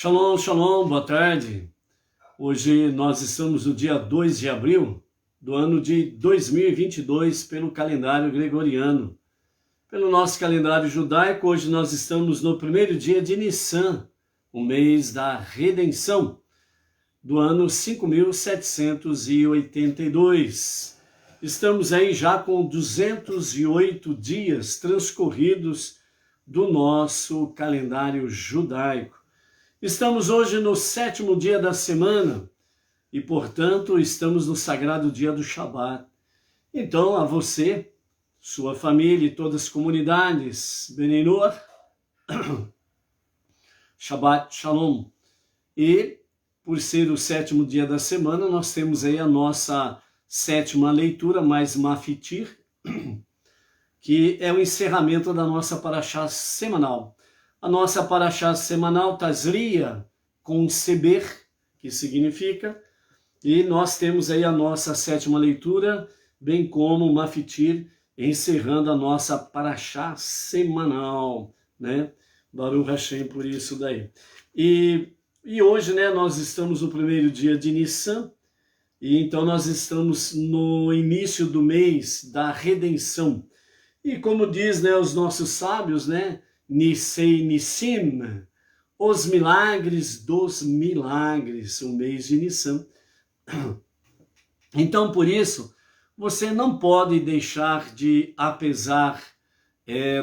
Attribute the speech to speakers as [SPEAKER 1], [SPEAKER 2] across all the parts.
[SPEAKER 1] Shalom, shalom, boa tarde. Hoje nós estamos no dia 2 de abril do ano de 2022 pelo calendário gregoriano. Pelo nosso calendário judaico, hoje nós estamos no primeiro dia de Nissan, o mês da redenção, do ano 5782. Estamos aí já com 208 dias transcorridos do nosso calendário judaico. Estamos hoje no 7º dia da semana e, portanto, estamos no sagrado dia do Shabat. Então, a você, sua família e todas as comunidades, Benenor, Shabbat Shalom. E, por ser o 7º dia da semana, nós temos aí a nossa 7ª leitura, mais Mafitir, que é o encerramento da nossa paraxá semanal. A nossa paraxá semanal, Tazria, conceber, que significa, e nós temos aí a nossa 7ª leitura, bem como Mafitir, encerrando a nossa paraxá semanal, né? Baruch Hashem por isso daí. E hoje, né, nós estamos no primeiro dia de Nissan, e então nós estamos no início do mês da redenção. E como diz, né, os nossos sábios, né, Nisei Nissim, os milagres dos milagres, o mês de Nissan. Então, por isso, você não pode deixar de, apesar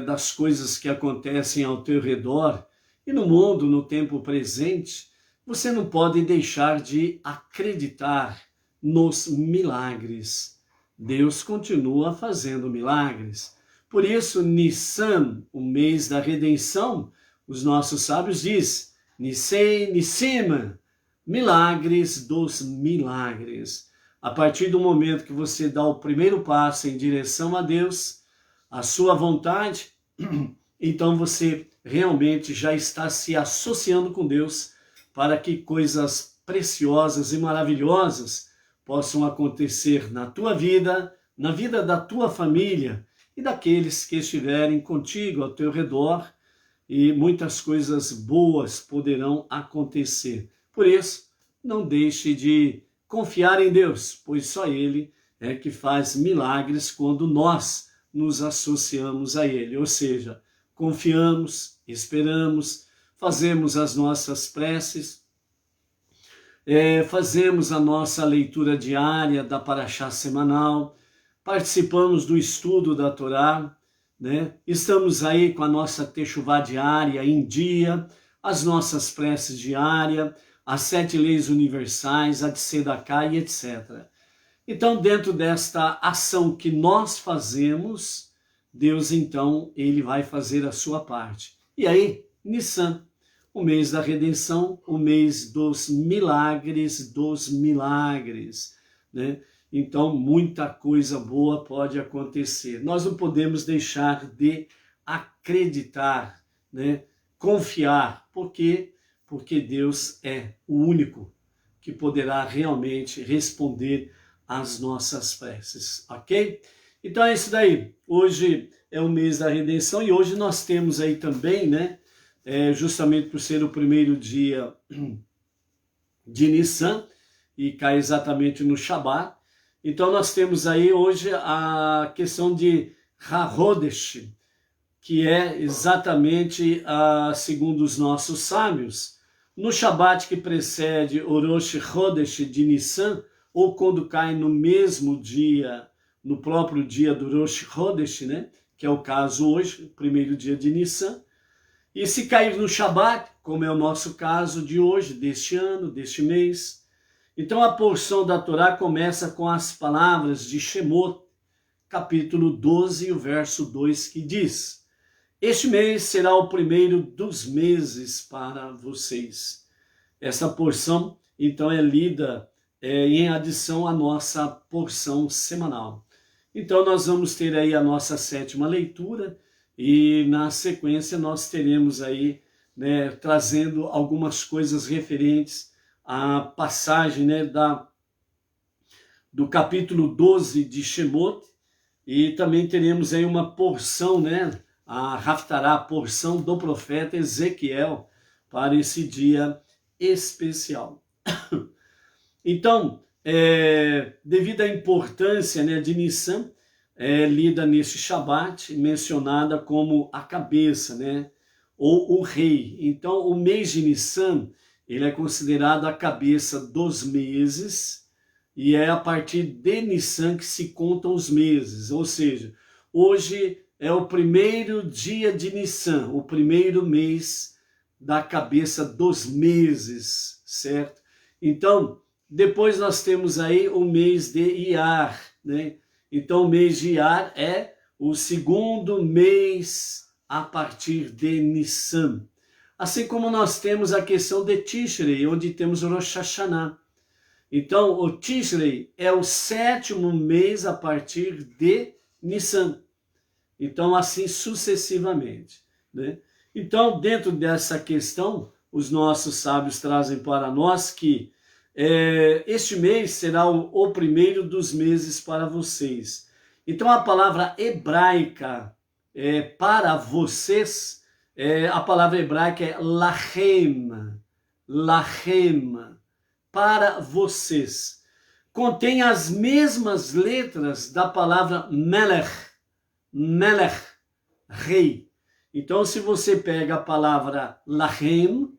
[SPEAKER 1] das coisas que acontecem ao teu redor e no mundo, no tempo presente, você não pode deixar de acreditar nos milagres. Deus continua fazendo milagres. Por isso, Nissan, o mês da redenção, os nossos sábios diz, Nisei Nissim, milagres dos milagres. A partir do momento que você dá o primeiro passo em direção a Deus, a sua vontade, então você realmente já está se associando com Deus para que coisas preciosas e maravilhosas possam acontecer na tua vida, na vida da tua família, e daqueles que estiverem contigo ao teu redor, e muitas coisas boas poderão acontecer. Por isso, não deixe de confiar em Deus, pois só Ele é que faz milagres quando nós nos associamos a Ele. Ou seja, confiamos, esperamos, fazemos as nossas preces, fazemos a nossa leitura diária da paraxá semanal, participamos do estudo da Torá, né? Estamos aí com a nossa techuvá diária em dia, as nossas preces diárias, as 7 leis universais, a de Sedaká e etc. Então, dentro desta ação que nós fazemos, Deus, então, Ele vai fazer a sua parte. E aí, Nissan, o mês da redenção, o mês dos milagres, né? Então, muita coisa boa pode acontecer. Nós não podemos deixar de acreditar, né? Confiar. Por quê? Porque Deus é o único que poderá realmente responder às nossas preces, ok? Então é isso daí. Hoje é o mês da redenção e hoje nós temos aí também, né? Justamente por ser o primeiro dia de Nissan e cai exatamente no Shabat. Então nós temos aí hoje a questão de HaRodesh, que é exatamente, segundo os nossos sábios, no Shabat que precede o Rosh Chodesh de Nissan, ou quando cai no mesmo dia, no próprio dia do Rosh Chodesh, né? Que é o caso hoje, o primeiro dia de Nissan. E se cair no Shabat, como é o nosso caso de hoje, deste ano, deste mês, então a porção da Torá começa com as palavras de Shemot, capítulo 12, o verso 2, que diz: este mês será o primeiro dos meses para vocês. Essa porção, então, é lida em adição à nossa porção semanal. Então nós vamos ter aí a nossa 7ª leitura e na sequência nós teremos aí, né, trazendo algumas coisas referentes à passagem, né, do capítulo 12 de Shemot, e também teremos aí uma porção, a Haftará, a porção do profeta Ezequiel para esse dia especial. Então, devido à importância, né, de Nissan, lida nesse Shabat, mencionada como a cabeça, né, ou o rei. Então, o mês de Nissan, ele é considerado a cabeça dos meses, e é a partir de Nissan que se contam os meses. Ou seja, hoje é o primeiro dia de Nissan, o primeiro mês da cabeça dos meses, certo? Então, depois nós temos aí o mês de Iyar, né? Então, o mês de Iyar é o segundo mês a partir de Nissan. Assim como nós temos a questão de Tishrei, onde temos o Rosh Hashanah. Então, o Tishrei é o sétimo mês a partir de Nissan. Então, assim sucessivamente, né? Então, dentro dessa questão, os nossos sábios trazem para nós que este mês será o primeiro dos meses para vocês. Então, a palavra hebraica para vocês, a palavra hebraica é lachem, lachem, para vocês. Contém as mesmas letras da palavra melech, melech, rei. Então, se você pega a palavra lachem,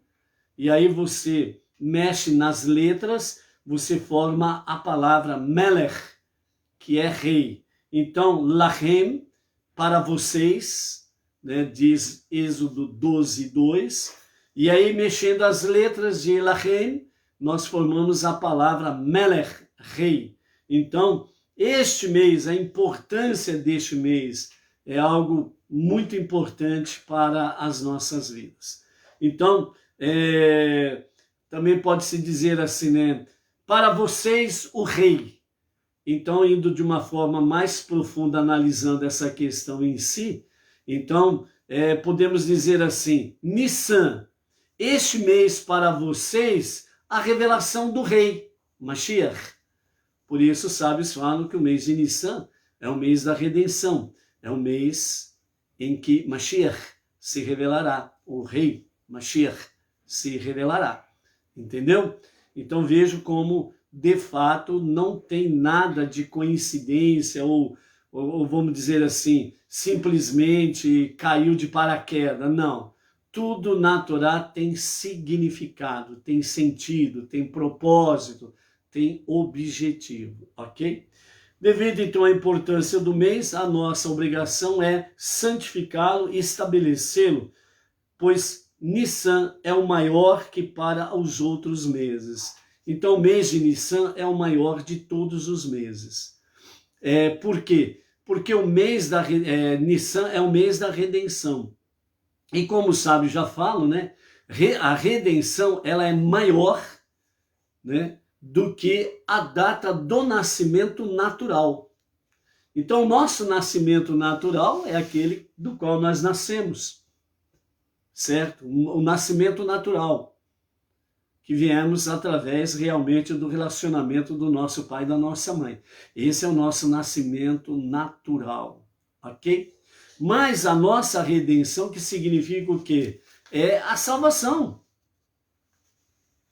[SPEAKER 1] e aí você mexe nas letras, você forma a palavra melech, que é rei. Então, lachem, para vocês, né, diz Êxodo 12, 2, e aí mexendo as letras de lachem, nós formamos a palavra melech, rei. Então, este mês, a importância deste mês é algo muito importante para as nossas vidas. Então, também pode-se dizer assim, né? Para vocês, o rei. Então, indo de uma forma mais profunda, analisando essa questão em si, então, podemos dizer assim, Nissan, este mês para vocês, a revelação do rei, Mashiach. Por isso, os sábios falam que o mês de Nissan é o mês da redenção, é o mês em que Mashiach se revelará, o rei Mashiach se revelará, entendeu? Então vejo como, de fato, não tem nada de coincidência ou vamos dizer assim, simplesmente caiu de paraquedas, não. Tudo na Torá tem significado, tem sentido, tem propósito, tem objetivo, ok? Devido então à importância do mês, a nossa obrigação é santificá-lo e estabelecê-lo, pois Nissan é o maior que para os outros meses. Então o mês de Nissan é o maior de todos os meses. Por quê? Porque o mês da Nissan é o mês da redenção. E como os sábios já falam, né, a redenção ela é maior, né, do que a data do nascimento natural. Então, o nosso nascimento natural é aquele do qual nós nascemos, certo? O nascimento natural, que viemos através realmente do relacionamento do nosso pai e da nossa mãe. Esse é o nosso nascimento natural, ok? Mas a nossa redenção, que significa o quê? É a salvação.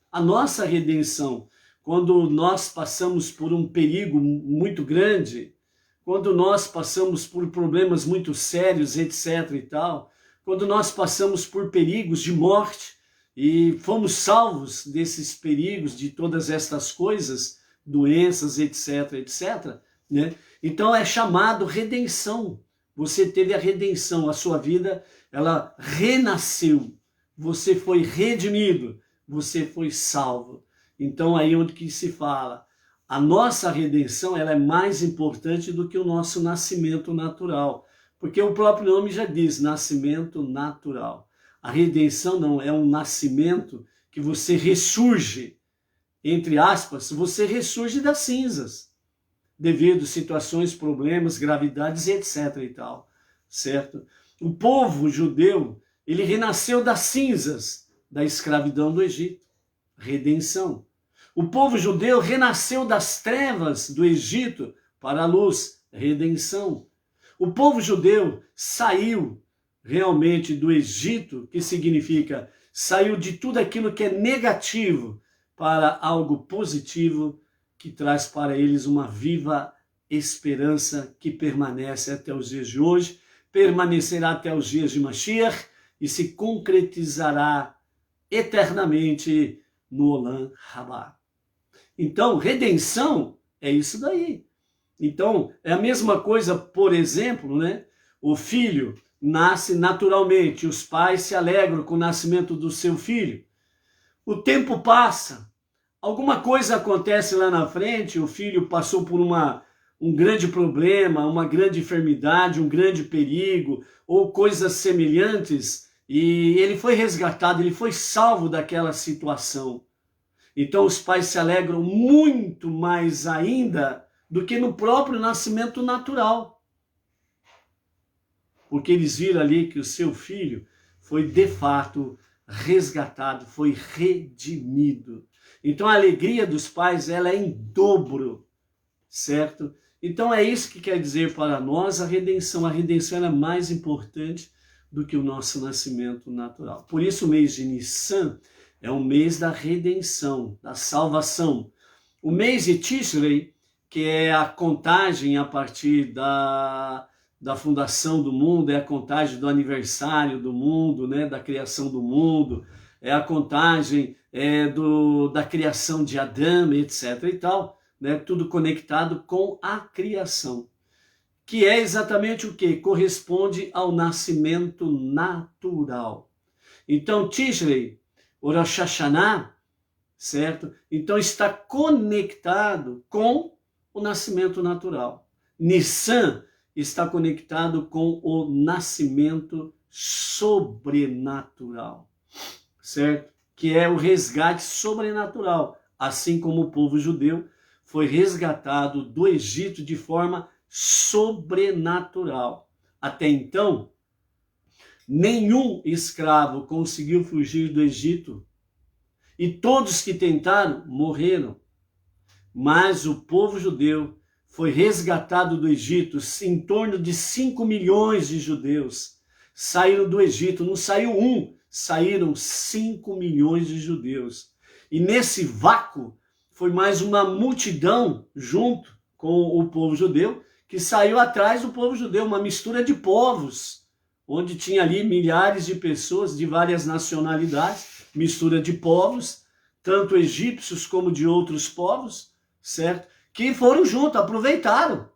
[SPEAKER 1] A nossa redenção, quando nós passamos por um perigo muito grande, quando nós passamos por problemas muito sérios, etc. e tal, quando nós passamos por perigos de morte e fomos salvos desses perigos, de todas estas coisas, doenças, etc., etc., né? Então é chamado redenção. Você teve a redenção, a sua vida, ela renasceu. Você foi redimido, você foi salvo. Então aí onde que se fala, a nossa redenção ela é mais importante do que o nosso nascimento natural. Porque o próprio nome já diz, nascimento natural. A redenção não é um nascimento que você ressurge, entre aspas, você ressurge das cinzas, devido a situações, problemas, gravidades, etc. e tal, certo? O povo judeu, ele renasceu das cinzas da escravidão do Egito, redenção. O povo judeu renasceu das trevas do Egito para a luz, redenção. O povo judeu saiu realmente do Egito, que significa saiu de tudo aquilo que é negativo para algo positivo, que traz para eles uma viva esperança que permanece até os dias de hoje, permanecerá até os dias de Mashiach e se concretizará eternamente no Olam Rabá. Então, redenção é isso daí. Então, é a mesma coisa, por exemplo, né? O filho nasce naturalmente, os pais se alegram com o nascimento do seu filho. O tempo passa, alguma coisa acontece lá na frente, o filho passou por um grande problema, uma grande enfermidade, um grande perigo, ou coisas semelhantes, e ele foi resgatado, ele foi salvo daquela situação. Então os pais se alegram muito mais ainda do que no próprio nascimento natural. Porque eles viram ali que o seu filho foi de fato resgatado, foi redimido. Então a alegria dos pais, ela é em dobro, certo? Então é isso que quer dizer para nós a redenção. A redenção é mais importante do que o nosso nascimento natural. Por isso o mês de Nissan é o mês da redenção, da salvação. O mês de Tishrei, que é a contagem a partir da fundação do mundo, é a contagem do aniversário do mundo, né, da criação do mundo, é a contagem da criação de Adão, etc. e tal, né, tudo conectado com a criação, que é exatamente o que? Corresponde ao nascimento natural. Então, Tishrei, o Rosh Hashanah, certo? Então está conectado com o nascimento natural. Nissan está conectado com o nascimento sobrenatural, certo? Que é o resgate sobrenatural, assim como o povo judeu foi resgatado do Egito de forma sobrenatural. Até então, nenhum escravo conseguiu fugir do Egito e todos que tentaram morreram. Mas o povo judeu foi resgatado do Egito, em torno de 5 milhões de judeus saíram do Egito, não saiu um, saíram 5 milhões de judeus. E nesse vácuo foi mais uma multidão junto com o povo judeu, que saiu atrás do povo judeu, uma mistura de povos, onde tinha ali milhares de pessoas de várias nacionalidades, mistura de povos, tanto egípcios como de outros povos, certo? Que foram juntos, aproveitaram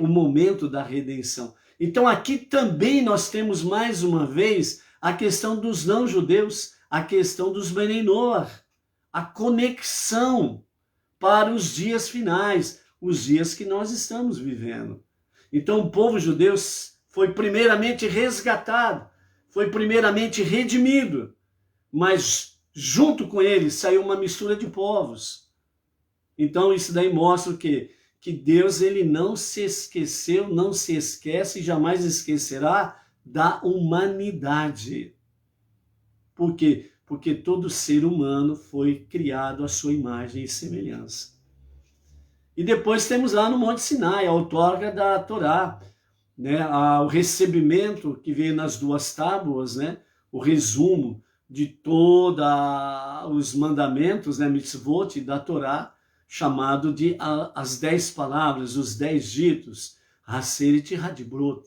[SPEAKER 1] o momento da redenção. Então aqui também nós temos mais uma vez a questão dos não-judeus, a questão dos Benei Noach, a conexão para os dias finais, os dias que nós estamos vivendo. Então o povo judeu foi primeiramente resgatado, foi primeiramente redimido, mas junto com ele saiu uma mistura de povos. Então isso daí mostra o quê? Que Deus, ele não se esqueceu, não se esquece e jamais esquecerá da humanidade. Por quê? Porque todo ser humano foi criado à sua imagem e semelhança. E depois temos lá no Monte Sinai a outorga da Torá, né? O recebimento que veio nas 2 tábuas, né? O resumo de todos os mandamentos, né? Mitzvot da Torá, chamado de as 10 palavras, os 10 ditos, Haseret Hadibrot.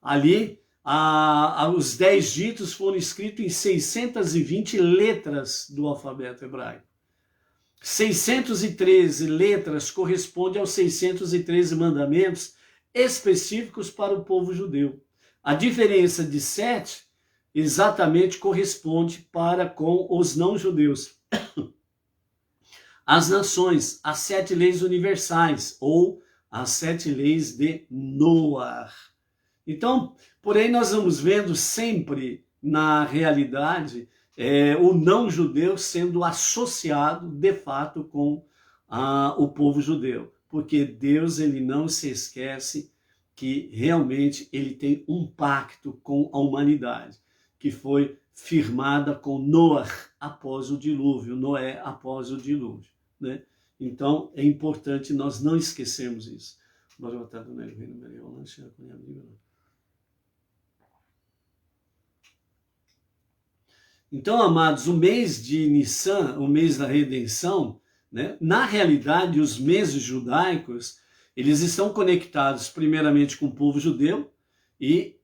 [SPEAKER 1] Ali, os 10 ditos foram escritos em 620 letras do alfabeto hebraico. 613 letras correspondem aos 613 mandamentos específicos para o povo judeu. A diferença de 7 exatamente corresponde para com os não-judeus. As nações, as 7 leis universais, ou as 7 leis de Noar. Então, porém, nós vamos vendo sempre, na realidade, o não-judeu sendo associado, de fato, com o povo judeu. Porque Deus, ele não se esquece que realmente ele tem um pacto com a humanidade, que foi firmada com Noé após o dilúvio, Né? Então, é importante nós não esquecermos isso. Então, amados, o mês de Nissan, o mês da redenção, né, na realidade, os meses judaicos, eles estão conectados primeiramente com o povo judeu e,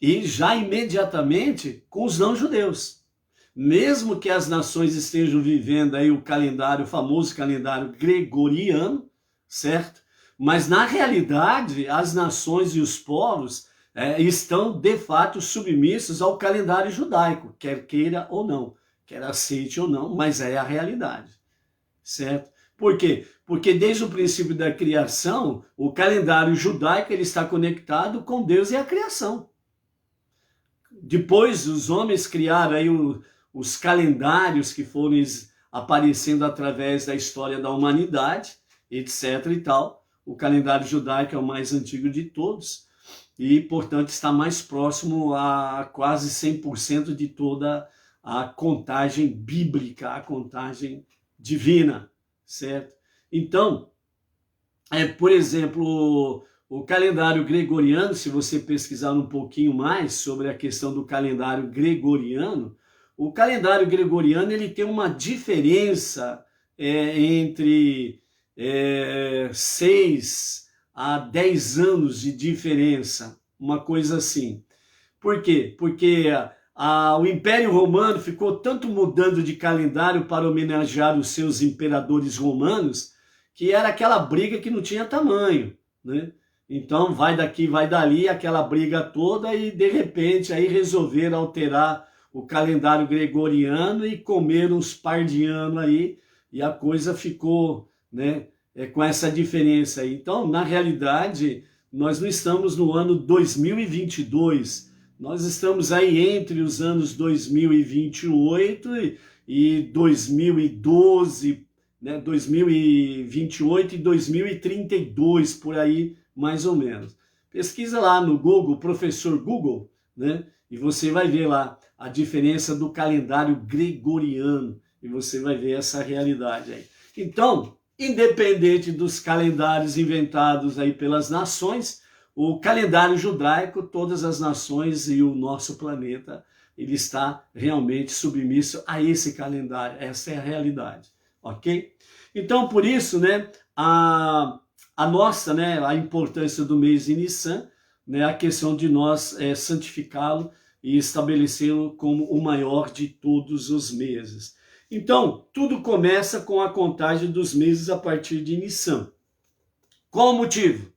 [SPEAKER 1] e já imediatamente com os não-judeus. Mesmo que as nações estejam vivendo aí o calendário, o famoso calendário gregoriano, certo? Mas na realidade, as nações e os povos estão de fato submissos ao calendário judaico, quer queira ou não, quer aceite ou não, mas é a realidade, certo? Por quê? Porque desde o princípio da criação, o calendário judaico ele está conectado com Deus e a criação. Depois os homens criaram aí os calendários que foram aparecendo através da história da humanidade, etc. e tal. O calendário judaico é o mais antigo de todos e, portanto, está mais próximo a quase 100% de toda a contagem bíblica, a contagem divina, certo? Então, por exemplo, o calendário gregoriano, se você pesquisar um pouquinho mais sobre a questão do calendário gregoriano, o calendário gregoriano ele tem uma diferença entre 6 a 10 anos de diferença, uma coisa assim. Por quê? Porque o Império Romano ficou tanto mudando de calendário para homenagear os seus imperadores romanos, que era aquela briga que não tinha tamanho, né? Então vai daqui, vai dali, aquela briga toda e de repente aí resolveram alterar o calendário gregoriano e comer uns par de ano aí e a coisa ficou, né, com essa diferença aí. Então, na realidade, nós não estamos no ano 2022, nós estamos aí entre os anos 2028 e 2012, né, 2028 e 2032, por aí, mais ou menos. Pesquisa lá no Google, professor Google, né, e você vai ver lá a diferença do calendário gregoriano, e você vai ver essa realidade aí. Então, independente dos calendários inventados aí pelas nações, o calendário judaico, todas as nações e o nosso planeta, ele está realmente submisso a esse calendário, essa é a realidade, ok? Então, por isso, né, a nossa, né, a importância do mês de Nissan, né, a questão de nós santificá-lo e estabelecê-lo como o maior de todos os meses. Então, tudo começa com a contagem dos meses a partir de Nissan. Qual o motivo?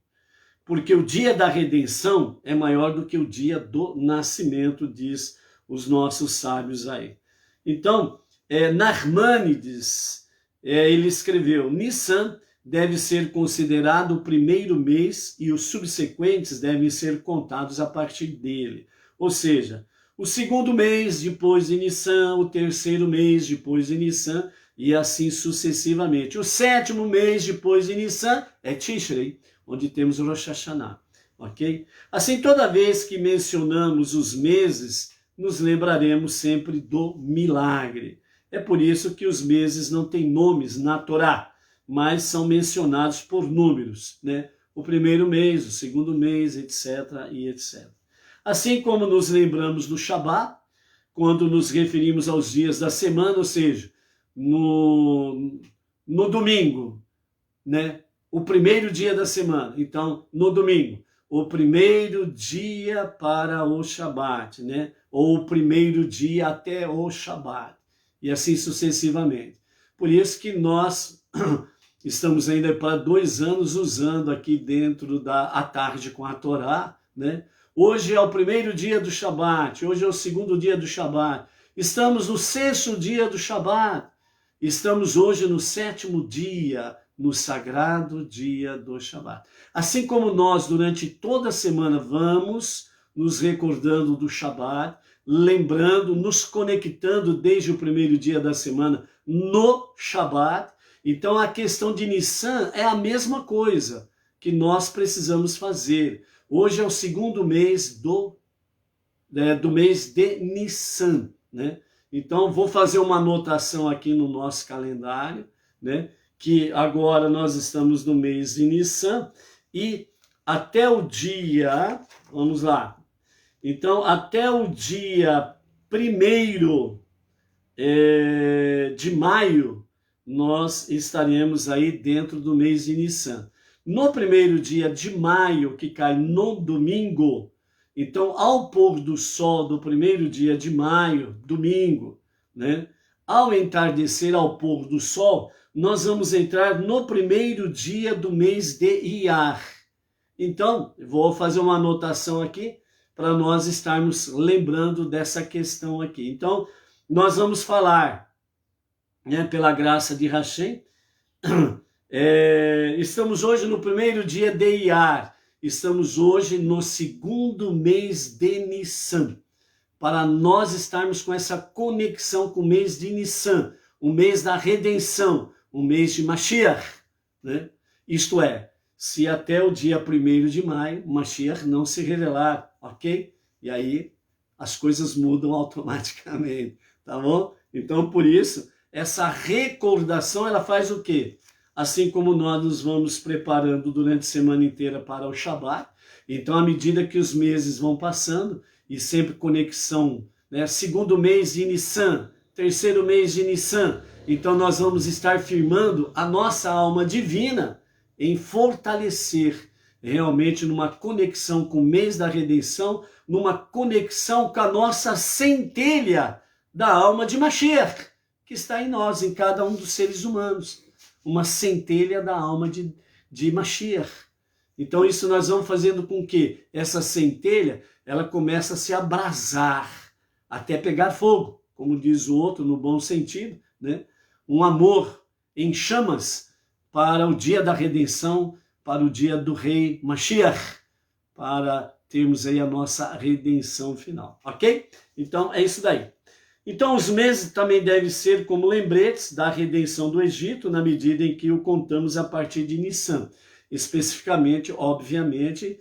[SPEAKER 1] Porque o dia da redenção é maior do que o dia do nascimento, diz os nossos sábios aí. Então, Narmânides, ele escreveu, Nissan deve ser considerado o primeiro mês e os subsequentes devem ser contados a partir dele. Ou seja, o segundo mês depois de Nissan, o terceiro mês depois de Nissan e assim sucessivamente. O sétimo mês depois de Nissan é Tishrei, onde temos o Rosh Hashanah, ok? Assim, toda vez que mencionamos os meses, nos lembraremos sempre do milagre. É por isso que os meses não têm nomes na Torá, mas são mencionados por números, né? O primeiro mês, o segundo mês, etc. e etc. Assim como nos lembramos do Shabat, quando nos referimos aos dias da semana, ou seja, no domingo, né? O primeiro dia da semana. Então, no domingo, o primeiro dia para o Shabat, né? Ou o primeiro dia até o Shabat. E assim sucessivamente. Por isso que nós estamos ainda para 2 anos usando aqui dentro da à tarde com a Torá, né? Hoje é o primeiro dia do Shabat, hoje é o segundo dia do Shabat. Estamos no 6º dia do Shabat. Estamos hoje no 7º dia, no sagrado dia do Shabat. Assim como nós, durante toda a semana, vamos nos recordando do Shabat, lembrando, nos conectando desde o primeiro dia da semana no Shabat. Então a questão de Nissan é a mesma coisa que nós precisamos fazer. Hoje é o segundo mês do mês de Nissan, né? Então vou fazer uma anotação aqui no nosso calendário, né? Que agora nós estamos no mês de Nissan e até o dia, vamos lá, então até o dia 1º de maio, nós estaremos aí dentro do mês de Nissan. No 1º dia de maio, que cai no domingo, então ao pôr do sol do 1º dia de maio, domingo, né? Ao entardecer, ao pôr do sol, nós vamos entrar no 1º dia do mês de Iyar. Então, vou fazer uma anotação aqui para nós estarmos lembrando dessa questão aqui. Então, nós vamos falar, né, pela graça de Hashem, estamos hoje no 1º dia de Iyar, estamos hoje no 2º mês de Nissan, para nós estarmos com essa conexão com o mês de Nissan, o mês da redenção, o mês de Mashiach, né? Isto é, se até o dia 1º de maio, Mashiach não se revelar, ok? E aí as coisas mudam automaticamente, tá bom? Então, por isso, essa recordação, ela faz o quê? Assim como nós nos vamos preparando durante a semana inteira para o Shabat, então, à medida que os meses vão passando, e sempre conexão, né? 2º mês de Nissan, 3º mês de Nissan, então nós vamos estar firmando a nossa alma divina em fortalecer realmente numa conexão com o mês da redenção, numa conexão com a nossa centelha da alma de Mashiach, que está em nós, em cada um dos seres humanos, uma centelha da alma de Mashiach. Então isso nós vamos fazendo com que essa centelha, ela começa a se abrasar, até pegar fogo, como diz o outro, no bom sentido, né? Um amor em chamas para o dia da redenção, para o dia do rei Mashiach, para termos aí a nossa redenção final, ok? Então é isso daí. Então os meses também devem ser como lembretes da redenção do Egito, na medida em que o contamos a partir de Nissan. Especificamente, obviamente,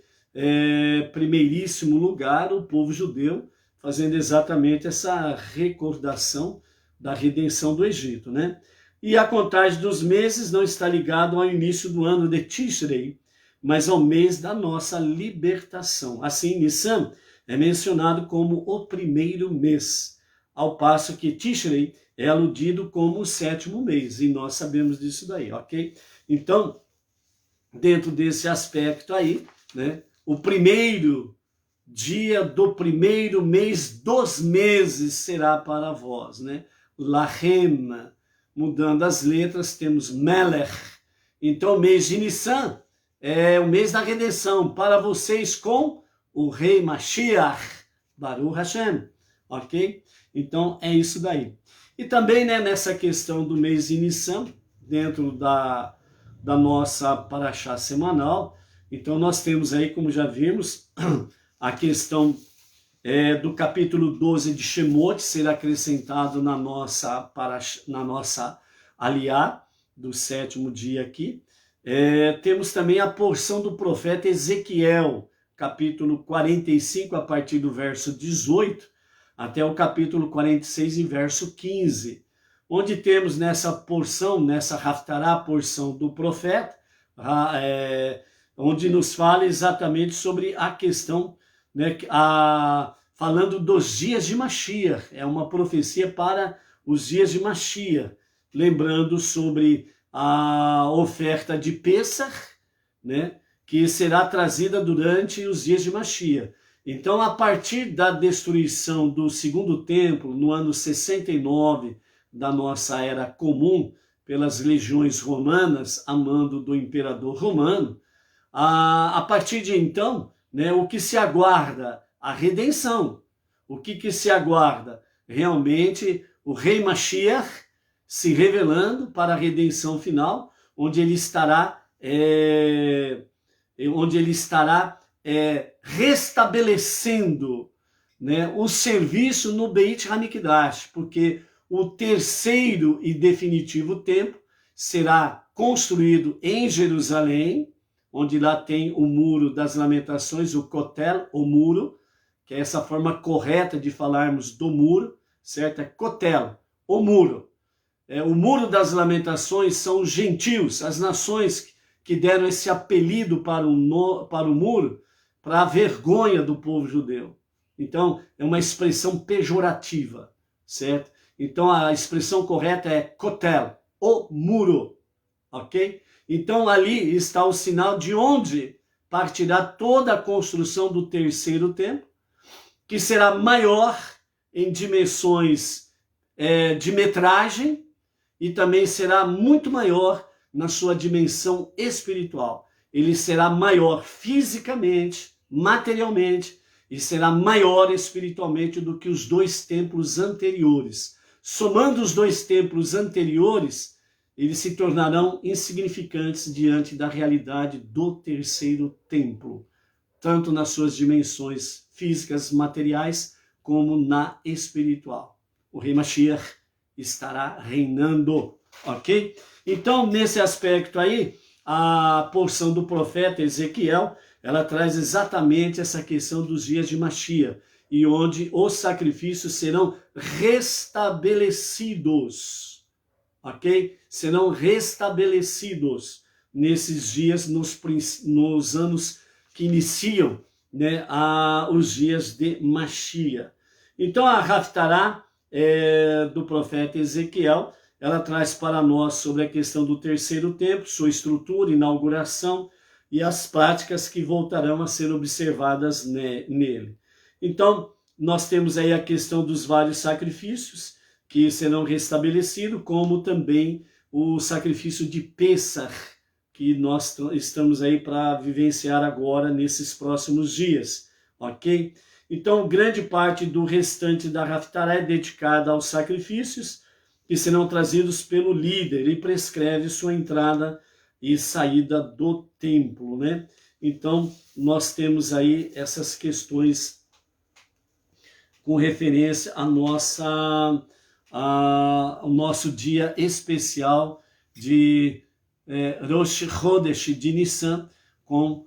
[SPEAKER 1] primeiríssimo lugar, o povo judeu, fazendo exatamente essa recordação da redenção do Egito, né? E a contagem dos meses não está ligada ao início do ano de Tishrei, mas ao mês da nossa libertação. Assim, Nissan é mencionado como o 1º mês, ao passo que Tishrei é aludido como o 7º mês, e nós sabemos disso daí, ok? Então, dentro desse aspecto aí, né, o 1º dia do 1º mês dos meses será para vós, né? Lahem, mudando as letras, temos Melech. Então, o mês de Nissan é o mês da redenção para vocês com o rei Mashiach, Baruch Hashem, ok? Então, é isso daí. E também, né, nessa questão do mês de Nissan, dentro da nossa paraxá semanal, então nós temos aí, como já vimos, a questão do capítulo 12 de Shemot ser acrescentado na nossa aliá do 7º dia aqui. Temos também a porção do profeta Ezequiel, capítulo 45, a partir do verso 18, até o capítulo 46, em verso 15, onde temos nessa porção, nessa Haftará, porção do profeta, onde nos fala exatamente sobre a questão, né, falando dos dias de Mashiach, é uma profecia para os dias de Mashiach, lembrando sobre a oferta de Pessach, né, que será trazida durante os dias de Mashiach. Então, a partir da destruição do 2º templo, no ano 69 da nossa era comum, pelas legiões romanas, a mando do imperador romano, a partir de então, né, o que se aguarda? A redenção. O que se aguarda? Realmente o rei Mashiach se revelando para a redenção final, onde ele estará restabelecendo, né, o serviço no Beit HaMikdash, porque o 3º e definitivo templo será construído em Jerusalém, onde lá tem o muro das lamentações, o Kotel, o muro, que é essa forma correta de falarmos do muro, certo? É Kotel, o muro. O muro das lamentações são os gentios, as nações que deram esse apelido para o muro, para a vergonha do povo judeu. Então, é uma expressão pejorativa, certo? Então, a expressão correta é kotel, o muro, ok? Então, ali está o sinal de onde partirá toda a construção do terceiro templo, que será maior em dimensões de metragem e também será muito maior na sua dimensão espiritual. Ele será maior fisicamente, materialmente, e será maior espiritualmente do que os dois templos anteriores. Somando os dois templos anteriores, eles se tornarão insignificantes diante da realidade do terceiro templo, tanto nas suas dimensões físicas, materiais, como na espiritual. O Rei Mashiach estará reinando, ok? Então, nesse aspecto aí, a porção do profeta Ezequiel, ela traz exatamente essa questão dos dias de Mashiach, e onde os sacrifícios serão restabelecidos, ok? Serão restabelecidos nesses dias, nos anos que iniciam, né, os dias de Mashiach. Então, a Haftarah do profeta Ezequiel, ela traz para nós sobre a questão do terceiro templo, sua estrutura, inauguração e as práticas que voltarão a ser observadas nele. Então, nós temos aí a questão dos vários sacrifícios que serão restabelecidos, como também o sacrifício de Pêssar, que nós estamos aí para vivenciar agora nesses próximos dias, ok? Então, grande parte do restante da Haftarah é dedicada aos sacrifícios que serão trazidos pelo líder e prescreve sua entrada e saída do templo, né? Então, nós temos aí essas questões com referência ao nosso dia especial de Rosh Chodesh de Nissan, com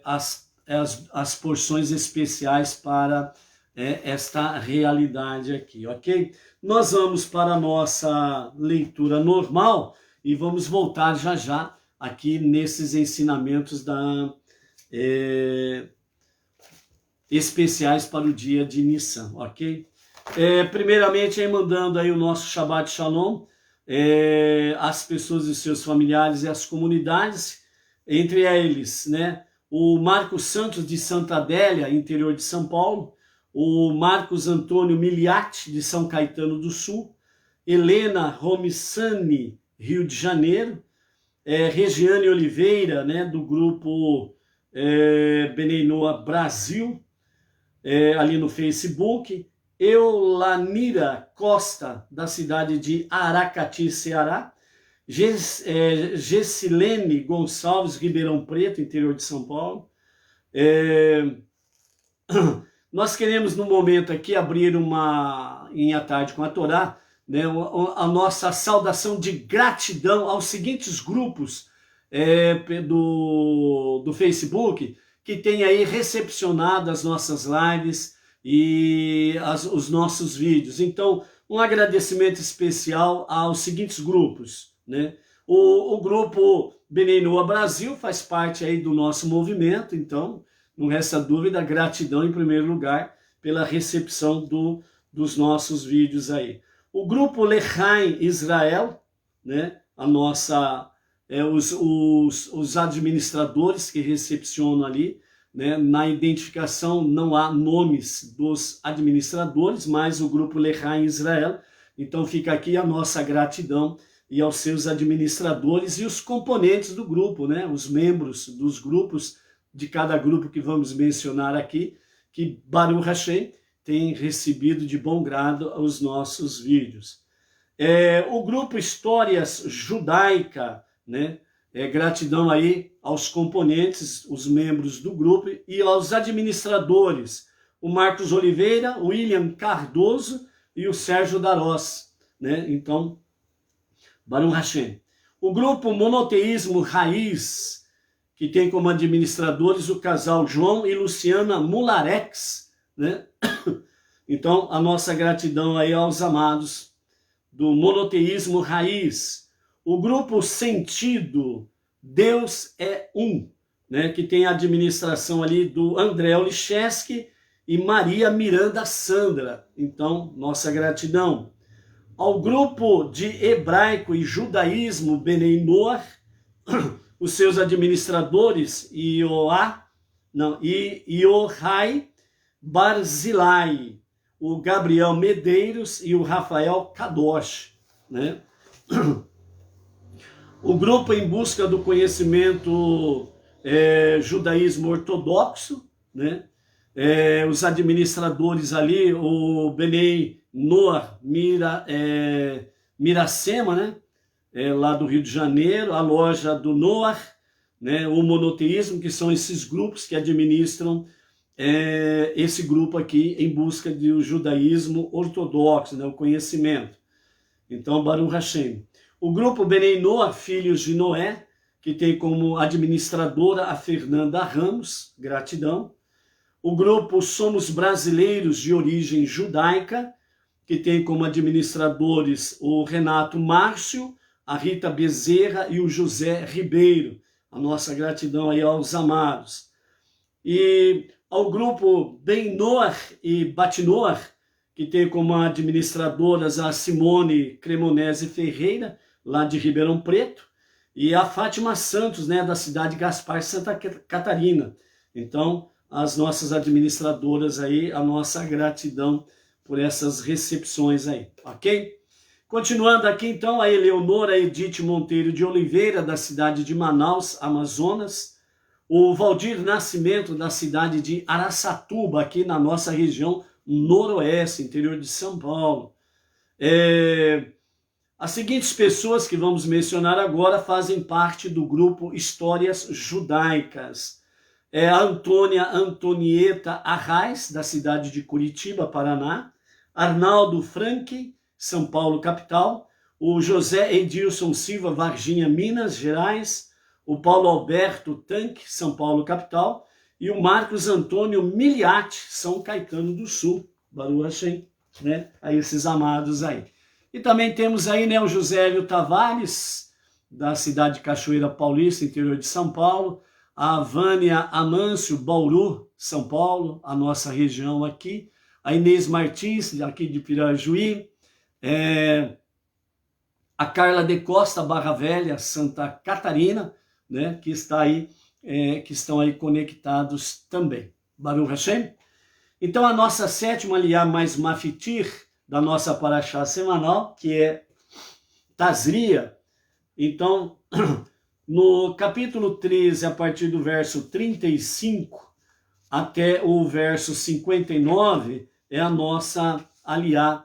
[SPEAKER 1] as porções especiais para esta realidade aqui, ok? Nós vamos para a nossa leitura normal e vamos voltar já já aqui nesses ensinamentos especiais para o dia de Nissan, ok? Primeiramente, aí mandando aí o nosso Shabbat Shalom às pessoas e seus familiares e às comunidades, entre eles, né, o Marcos Santos de Santa Adélia, interior de São Paulo, o Marcos Antônio Miliati, de São Caetano do Sul, Helena Romissani, Rio de Janeiro, Regiane Oliveira, né, do grupo Bnei Noach Brasil, ali no Facebook, Eulanira Costa, da cidade de Aracati, Ceará, Gessilene Gonçalves, Ribeirão Preto, interior de São Paulo. Nós queremos, no momento aqui, abrir em A Tarde com a Torá, né, a nossa saudação de gratidão aos seguintes grupos do Facebook, que tem aí recepcionado as nossas lives e os nossos vídeos. Então, um agradecimento especial aos seguintes grupos, né? O grupo Bnei Noach Brasil faz parte aí do nosso movimento, então não resta dúvida, gratidão em primeiro lugar pela recepção dos nossos vídeos aí. O grupo Lechaim Israel, né? Os administradores que recepcionam ali, né? Na identificação não há nomes dos administradores, mas o grupo Lechaim Israel. Então fica aqui a nossa gratidão e aos seus administradores e os componentes do grupo, né? Os membros dos grupos, de cada grupo que vamos mencionar aqui, que Baruch Hashem tem recebido de bom grado os nossos vídeos. O grupo Histórias Judaica, né? Gratidão aí aos componentes, os membros do grupo e aos administradores, o Marcos Oliveira, o William Cardoso e o Sérgio Darós, né? Então, Baruch Hashem. O grupo Monoteísmo Raiz, que tem como administradores o casal João e Luciana Mularex, né? Então, a nossa gratidão aí aos amados do Monoteísmo Raiz. O grupo Sentido Deus é um, né, que tem a administração ali do André Olicheski e Maria Miranda Sandra. Então, nossa gratidão. Ao grupo de hebraico e judaísmo Benei Noach, os seus administradores, Iohai Barzilai, o Gabriel Medeiros e o Rafael Kadosh, né? O grupo em busca do conhecimento judaísmo ortodoxo, né? Os administradores ali, o Benei Noach Miracema, né? Lá do Rio de Janeiro, a loja do Noach, né? O monoteísmo, que são esses grupos que administram esse grupo aqui em busca do judaísmo ortodoxo, né? O conhecimento. Então, Baruch Hashem. O grupo Benei Noach, filhos de Noé, que tem como administradora a Fernanda Ramos, gratidão. O grupo Somos Brasileiros de origem judaica, que tem como administradores o Renato Márcio, a Rita Bezerra e o José Ribeiro. A nossa gratidão aí aos amados. E ao grupo Ben Noach e Bat Noach, que tem como administradoras a Simone Cremonese Ferreira, lá de Ribeirão Preto, e a Fátima Santos, né, da cidade de Gaspar, Santa Catarina. Então, as nossas administradoras aí, a nossa gratidão por essas recepções aí, ok? Continuando aqui, então, a Eleonora Edith Monteiro de Oliveira, da cidade de Manaus, Amazonas, o Valdir Nascimento, da cidade de Araçatuba, aqui na nossa região noroeste, interior de São Paulo. As seguintes pessoas que vamos mencionar agora fazem parte do grupo Histórias Judaicas. A Antônia Antonieta Arraes, da cidade de Curitiba, Paraná. Arnaldo Frank, São Paulo, capital. O José Edilson Silva, Varginha, Minas Gerais. O Paulo Alberto Tanque, São Paulo, capital. E o Marcos Antônio Miliati, São Caetano do Sul. Baruch Hashem, né? A esses amados aí. E também temos aí, né, o José Hélio Tavares, da cidade de Cachoeira Paulista, interior de São Paulo. A Vânia Amâncio, Bauru, São Paulo, a nossa região aqui. A Inês Martins, aqui de Pirajuí. A Carla de Costa, Barra Velha, Santa Catarina, né, que está aí, que estão aí conectados também. Baruch Hashem. Então, a nossa sétima aliá mais mafitir da nossa paraxá semanal, que é Tazria. Então, no capítulo 13, a partir do verso 35 até o verso 59, é a nossa aliá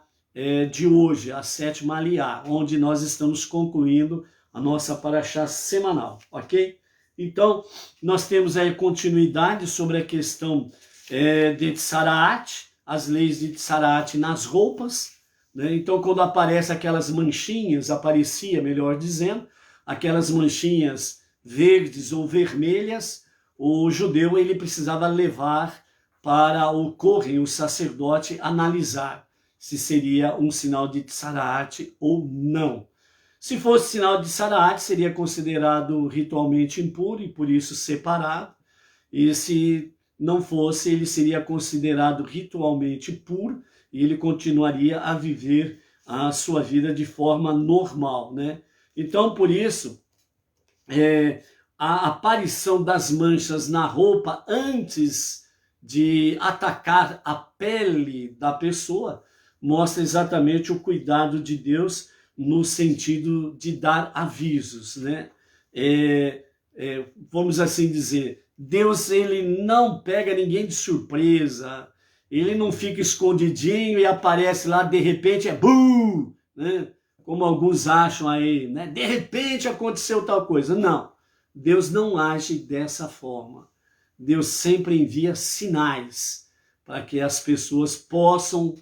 [SPEAKER 1] de hoje, a sétima aliá, onde nós estamos concluindo a nossa paraxá semanal, ok? Então, nós temos aí continuidade sobre a questão de Tsaraat, as leis de Tsaraat nas roupas, né? Então, quando aparecem aquelas manchinhas, aparecia, melhor dizendo, aquelas manchinhas verdes ou vermelhas, o judeu ele precisava levar para o Kohen, o sacerdote, analisar se seria um sinal de Tsaraat ou não. Se fosse sinal de Tsaraat, seria considerado ritualmente impuro e por isso separado, e se não fosse, ele seria considerado ritualmente puro e ele continuaria a viver a sua vida de forma normal, né? Então, por isso, a aparição das manchas na roupa antes de atacar a pele da pessoa mostra exatamente o cuidado de Deus no sentido de dar avisos, né? Vamos assim dizer, Deus ele não pega ninguém de surpresa, ele não fica escondidinho e aparece lá, de repente bum, né? Como alguns acham aí, né? De repente aconteceu tal coisa. Não, Deus não age dessa forma. Deus sempre envia sinais para que as pessoas possam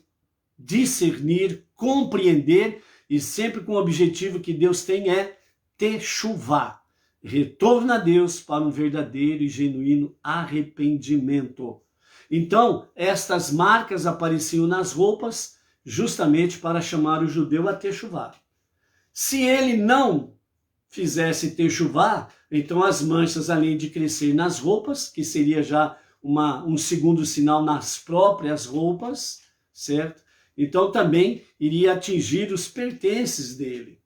[SPEAKER 1] discernir, compreender, e sempre com o objetivo que Deus tem é techuvá, retorno a Deus para um verdadeiro e genuíno arrependimento. Então, estas marcas apareciam nas roupas justamente para chamar o judeu a techuvá. Se ele não fizesse techuvá, então as manchas, além de crescer nas roupas, que seria já um segundo sinal nas próprias roupas, certo? Então também iria atingir os pertences dele.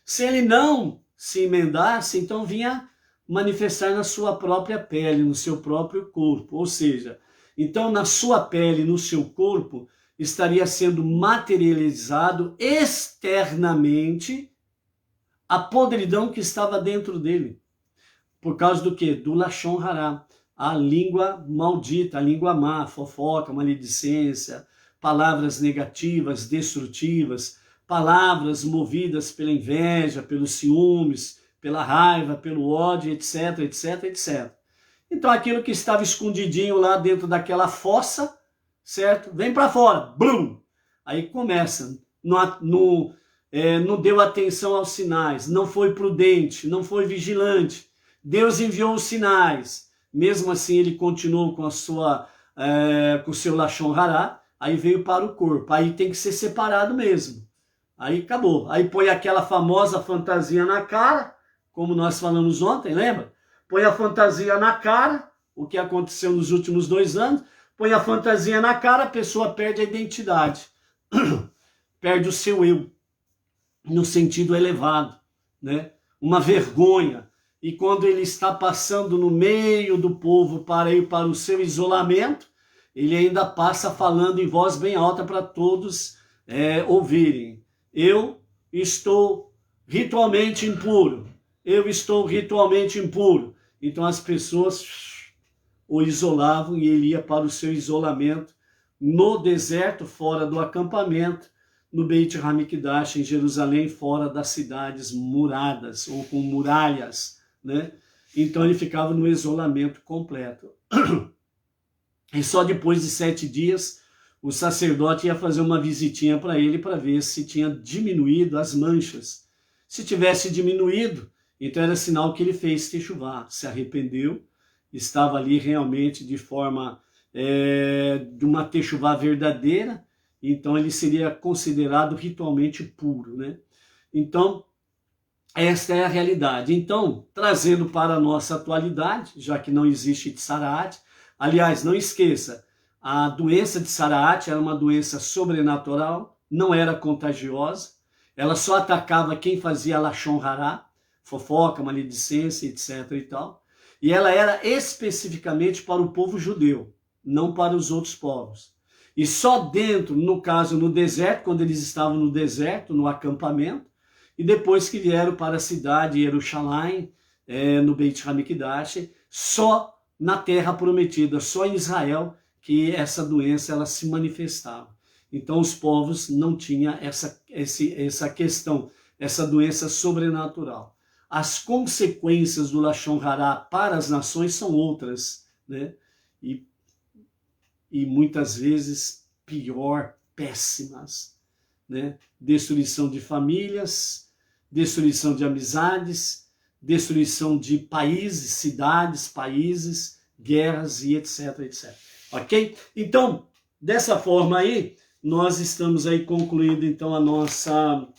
[SPEAKER 1] Se ele não se emendasse, então vinha manifestar na sua própria pele, no seu próprio corpo. Ou seja, então na sua pele, no seu corpo, estaria sendo materializado externamente a podridão que estava dentro dele. Por causa do quê? Do Lashon Hará, a língua maldita, a língua má, fofoca, maledicência, palavras negativas, destrutivas, palavras movidas pela inveja, pelos ciúmes, pela raiva, pelo ódio, etc, etc, etc. Então aquilo que estava escondidinho lá dentro daquela fossa, certo? Vem para fora, blum! Aí começa, não deu atenção aos sinais, não foi prudente, não foi vigilante. Deus enviou os sinais, mesmo assim ele continuou com o seu Lashon Hará, aí veio para o corpo, aí tem que ser separado mesmo. Aí acabou, aí põe aquela famosa fantasia na cara, como nós falamos ontem, lembra? Põe a fantasia na cara, o que aconteceu nos últimos 2 anos, põe a fantasia na cara, a pessoa perde a identidade, perde o seu eu, no sentido elevado, né? Uma vergonha. E quando ele está passando no meio do povo para ir para o seu isolamento, ele ainda passa falando em voz bem alta para todos ouvirem. Eu estou ritualmente impuro. Eu estou ritualmente impuro. Então as pessoas o isolavam e ele ia para o seu isolamento no deserto, fora do acampamento, no Beit Hamikdash, em Jerusalém, fora das cidades muradas ou com muralhas, né? Então ele ficava no isolamento completo. E só depois de 7 dias, o sacerdote ia fazer uma visitinha para ele para ver se tinha diminuído as manchas. Se tivesse diminuído, então era sinal que ele fez techuvá, se arrependeu, estava ali realmente de forma de uma techuvá verdadeira, então ele seria considerado ritualmente puro, né? Então, esta é a realidade. Então, trazendo para a nossa atualidade, já que não existe Tzaraat, aliás, não esqueça, a doença de Tzaraat era uma doença sobrenatural, não era contagiosa, ela só atacava quem fazia Lashon Hará, fofoca, maledicência, etc. e tal, e ela era especificamente para o povo judeu, não para os outros povos. E só dentro, no caso, no deserto, quando eles estavam no deserto, no acampamento, e depois que vieram para a cidade de Jerusalém, no Beit Hamikdash, só na terra prometida, só em Israel, que essa doença ela se manifestava. Então os povos não tinham essa questão, essa doença sobrenatural. As consequências do Lashon Hará para as nações são outras, né? E muitas vezes pior, péssimas, né? Destruição de famílias, destruição de amizades, destruição de países, cidades, países, guerras e etc, etc. Ok? Então, dessa forma aí, nós estamos aí concluindo então a nossa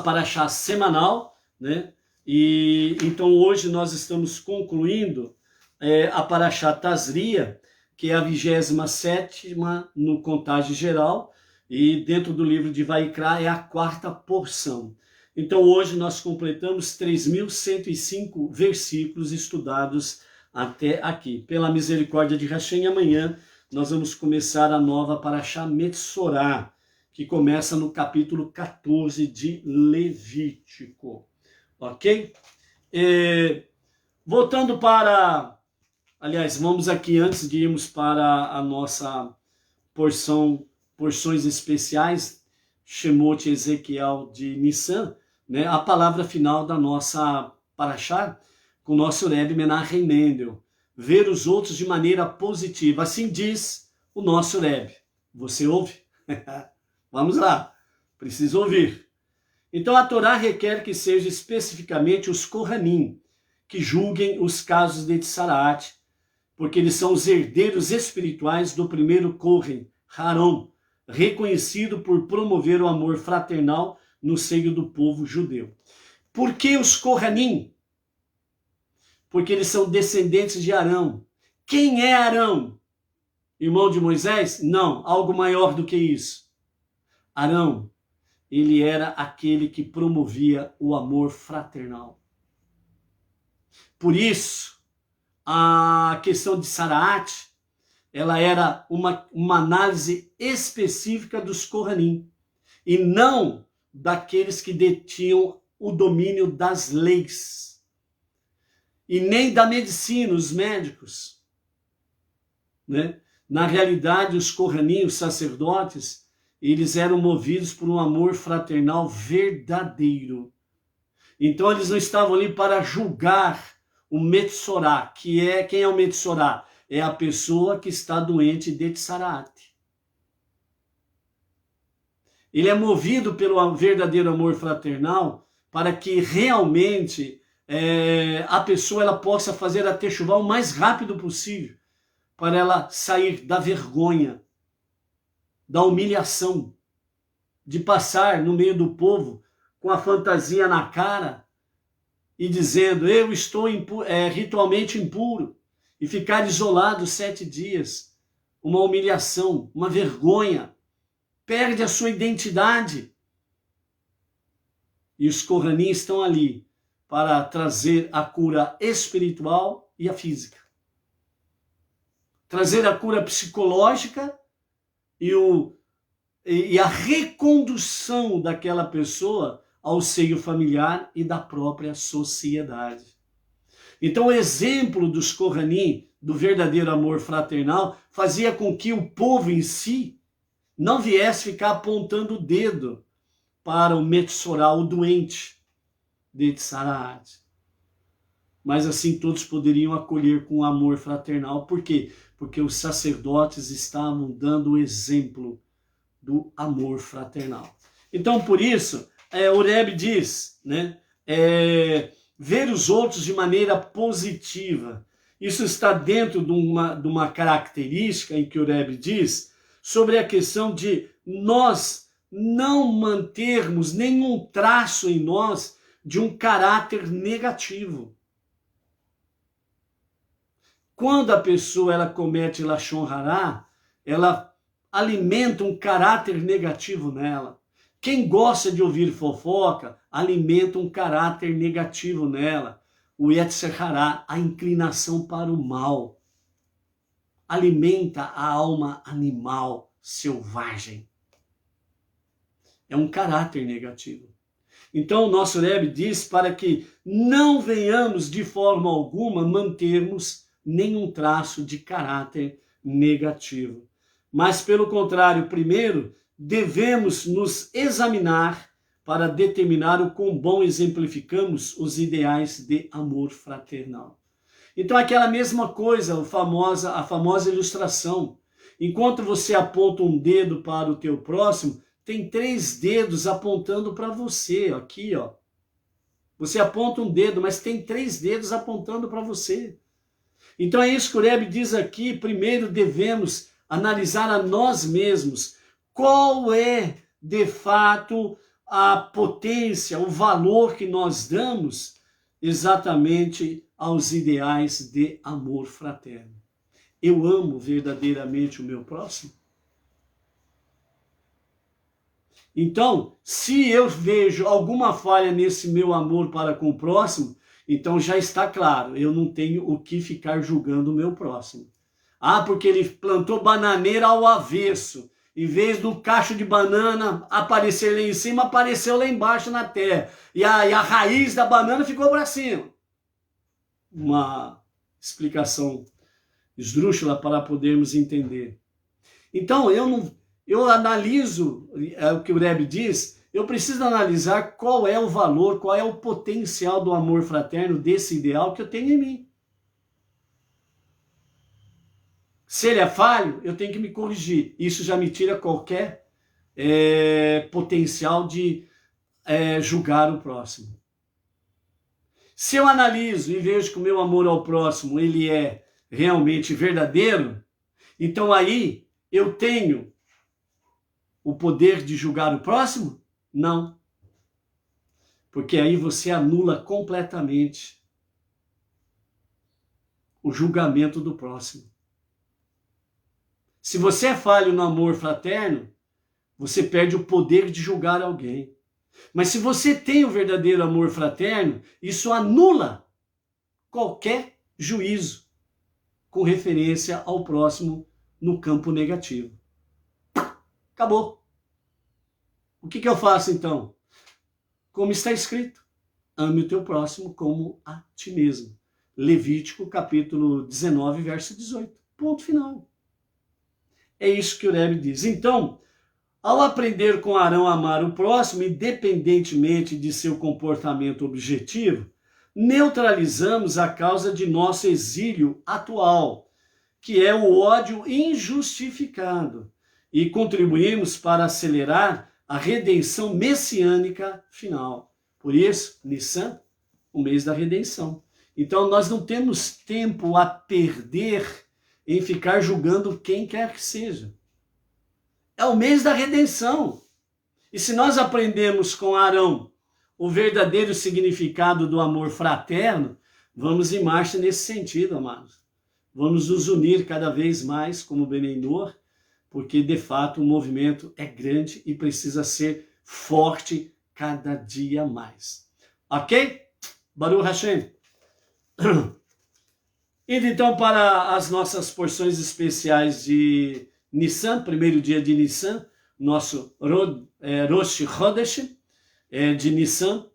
[SPEAKER 1] paraxá semanal, né? E então hoje nós estamos concluindo a paraxá Tazria, que é a 27ª no contagem geral, e dentro do livro de Vaikra é a 4ª porção. Então hoje nós completamos 3.105 versículos estudados até aqui. Pela misericórdia de Hashem, amanhã nós vamos começar a nova paraxá Metsorá, que começa no capítulo 14 de Levítico. Ok? Voltando para... Aliás, vamos aqui, antes de irmos para a nossa porções especiais, Shemot Ezequiel de Nissan, né, a palavra final da nossa paraxá, com o nosso Rebbe Menachem Mendel. Ver os outros de maneira positiva. Assim diz o nosso Rebbe. Você ouve? Vamos lá. Precisa ouvir. Então a Torá requer que seja especificamente os Kohanim que julguem os casos de Tzaraat, porque eles são os herdeiros espirituais do primeiro Kohen, Harão, reconhecido por promover o amor fraternal no seio do povo judeu. Por que os Kohanim? Porque eles são descendentes de Arão. Quem é Arão? Irmão de Moisés? Não, algo maior do que isso. Arão, ele era aquele que promovia o amor fraternal. Por isso, a questão de Saraat, ela era uma análise específica dos Kohanim, e não daqueles que detinham o domínio das leis, e nem da medicina, os médicos, né? Na realidade, os Kohanim, os sacerdotes, eles eram movidos por um amor fraternal verdadeiro. Então eles não estavam ali para julgar o Metsorá, que é, quem é o Metsorá? É a pessoa que está doente de Tsaraat. Ele é movido pelo verdadeiro amor fraternal para que realmente a pessoa ela possa fazer a techuvá o mais rápido possível, para ela sair da vergonha, da humilhação, de passar no meio do povo com a fantasia na cara e dizendo, eu estou ritualmente impuro, e ficar isolado 7 dias, uma humilhação, uma vergonha, perde a sua identidade. E os Kohanim estão ali para trazer a cura espiritual e a física. Trazer a cura psicológica e a recondução daquela pessoa ao seio familiar e da própria sociedade. Então, o exemplo dos Kohanim, do verdadeiro amor fraternal, fazia com que o povo em si não viesse ficar apontando o dedo para o Metsorá, o doente de Tsaraat. Mas assim todos poderiam acolher com amor fraternal. Por quê? Porque os sacerdotes estavam dando o exemplo do amor fraternal. Então, por isso, o Rebbe diz, né, ver os outros de maneira positiva. Isso está dentro de uma característica em que o Rebbe diz sobre a questão de nós não mantermos nenhum traço em nós de um caráter negativo. Quando a pessoa ela comete Lashon Hará, ela alimenta um caráter negativo nela. Quem gosta de ouvir fofoca, alimenta um caráter negativo nela. O Yetzer Hará, a inclinação para o mal. Alimenta a alma animal, selvagem. É um caráter negativo. Então o nosso Rebbe diz para que não venhamos de forma alguma mantermos nenhum traço de caráter negativo. Mas pelo contrário, primeiro, devemos nos examinar para determinar o quão bom exemplificamos os ideais de amor fraternal. Então aquela mesma coisa, a famosa ilustração. Enquanto você aponta um dedo para o teu próximo, tem 3 dedos apontando para você, aqui, ó. Você aponta um dedo, mas tem 3 dedos apontando para você. Então é isso que o Rebbe diz aqui. Primeiro devemos analisar a nós mesmos. Qual é, de fato, a potência, o valor que nós damos exatamente aos ideais de amor fraterno? Eu amo verdadeiramente o meu próximo? Então, se eu vejo alguma falha nesse meu amor para com o próximo, então já está claro, eu não tenho o que ficar julgando o meu próximo. Ah, porque ele plantou bananeira ao avesso. Em vez do cacho de banana aparecer lá em cima, apareceu lá embaixo na terra. E a raiz da banana ficou para cima. Uma explicação esdrúxula para podermos entender. Então, eu analiso o que o Rebbe diz, eu preciso analisar qual é o valor, qual é o potencial do amor fraterno, desse ideal que eu tenho em mim. Se ele é falho, eu tenho que me corrigir. Isso já me tira qualquer potencial de julgar o próximo. Se eu analiso e vejo que o meu amor ao próximo ele é realmente verdadeiro, então aí eu tenho o poder de julgar o próximo? Não. Porque aí você anula completamente o julgamento do próximo. Se você é falho no amor fraterno, você perde o poder de julgar alguém. Mas se você tem o verdadeiro amor fraterno, isso anula qualquer juízo com referência ao próximo no campo negativo. Acabou. O que eu faço então? Como está escrito, ame o teu próximo como a ti mesmo. Levítico capítulo 19, verso 18. Ponto final. É isso que o Rebbe diz. Então, ao aprender com Arão a amar o próximo, independentemente de seu comportamento objetivo, neutralizamos a causa de nosso exílio atual, que é o ódio injustificado, e contribuímos para acelerar a redenção messiânica final. Por isso, Nissan, o mês da redenção. Então, nós não temos tempo a perder em ficar julgando quem quer que seja. É o mês da redenção. E se nós aprendemos com Arão o verdadeiro significado do amor fraterno, vamos em marcha nesse sentido, amados. Vamos nos unir cada vez mais como Benenor, porque de fato o movimento é grande e precisa ser forte cada dia mais. Ok? Baruch Hashem. Indo então para as nossas porções especiais de Nissan, primeiro dia de Nissan, nosso Rosh Chodesh de Nissan,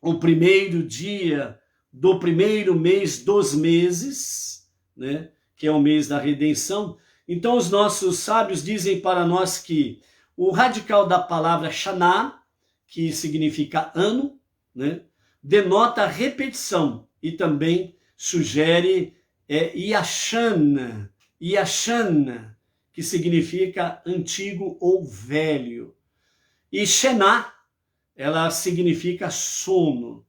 [SPEAKER 1] o primeiro dia do primeiro mês dos meses, né, que é o mês da redenção. Então os nossos sábios dizem para nós que o radical da palavra Shana, que significa ano, né, denota repetição e também sugere Yashan, que significa antigo ou velho. E Shená, ela significa sono.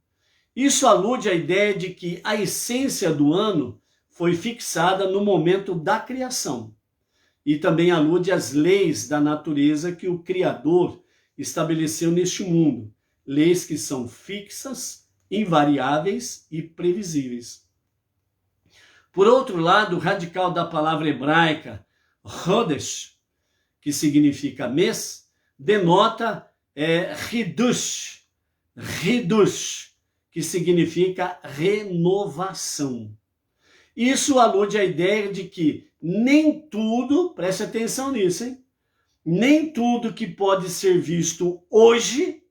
[SPEAKER 1] Isso alude à ideia de que a essência do ano foi fixada no momento da criação. E também alude às leis da natureza que o Criador estabeleceu neste mundo. Leis que são fixas, invariáveis e previsíveis. Por outro lado, o radical da palavra hebraica Chodesh, que significa mês, denota Hidush, que significa renovação. Isso alude à ideia de que nem tudo, preste atenção nisso, hein? Nem tudo que pode ser visto hoje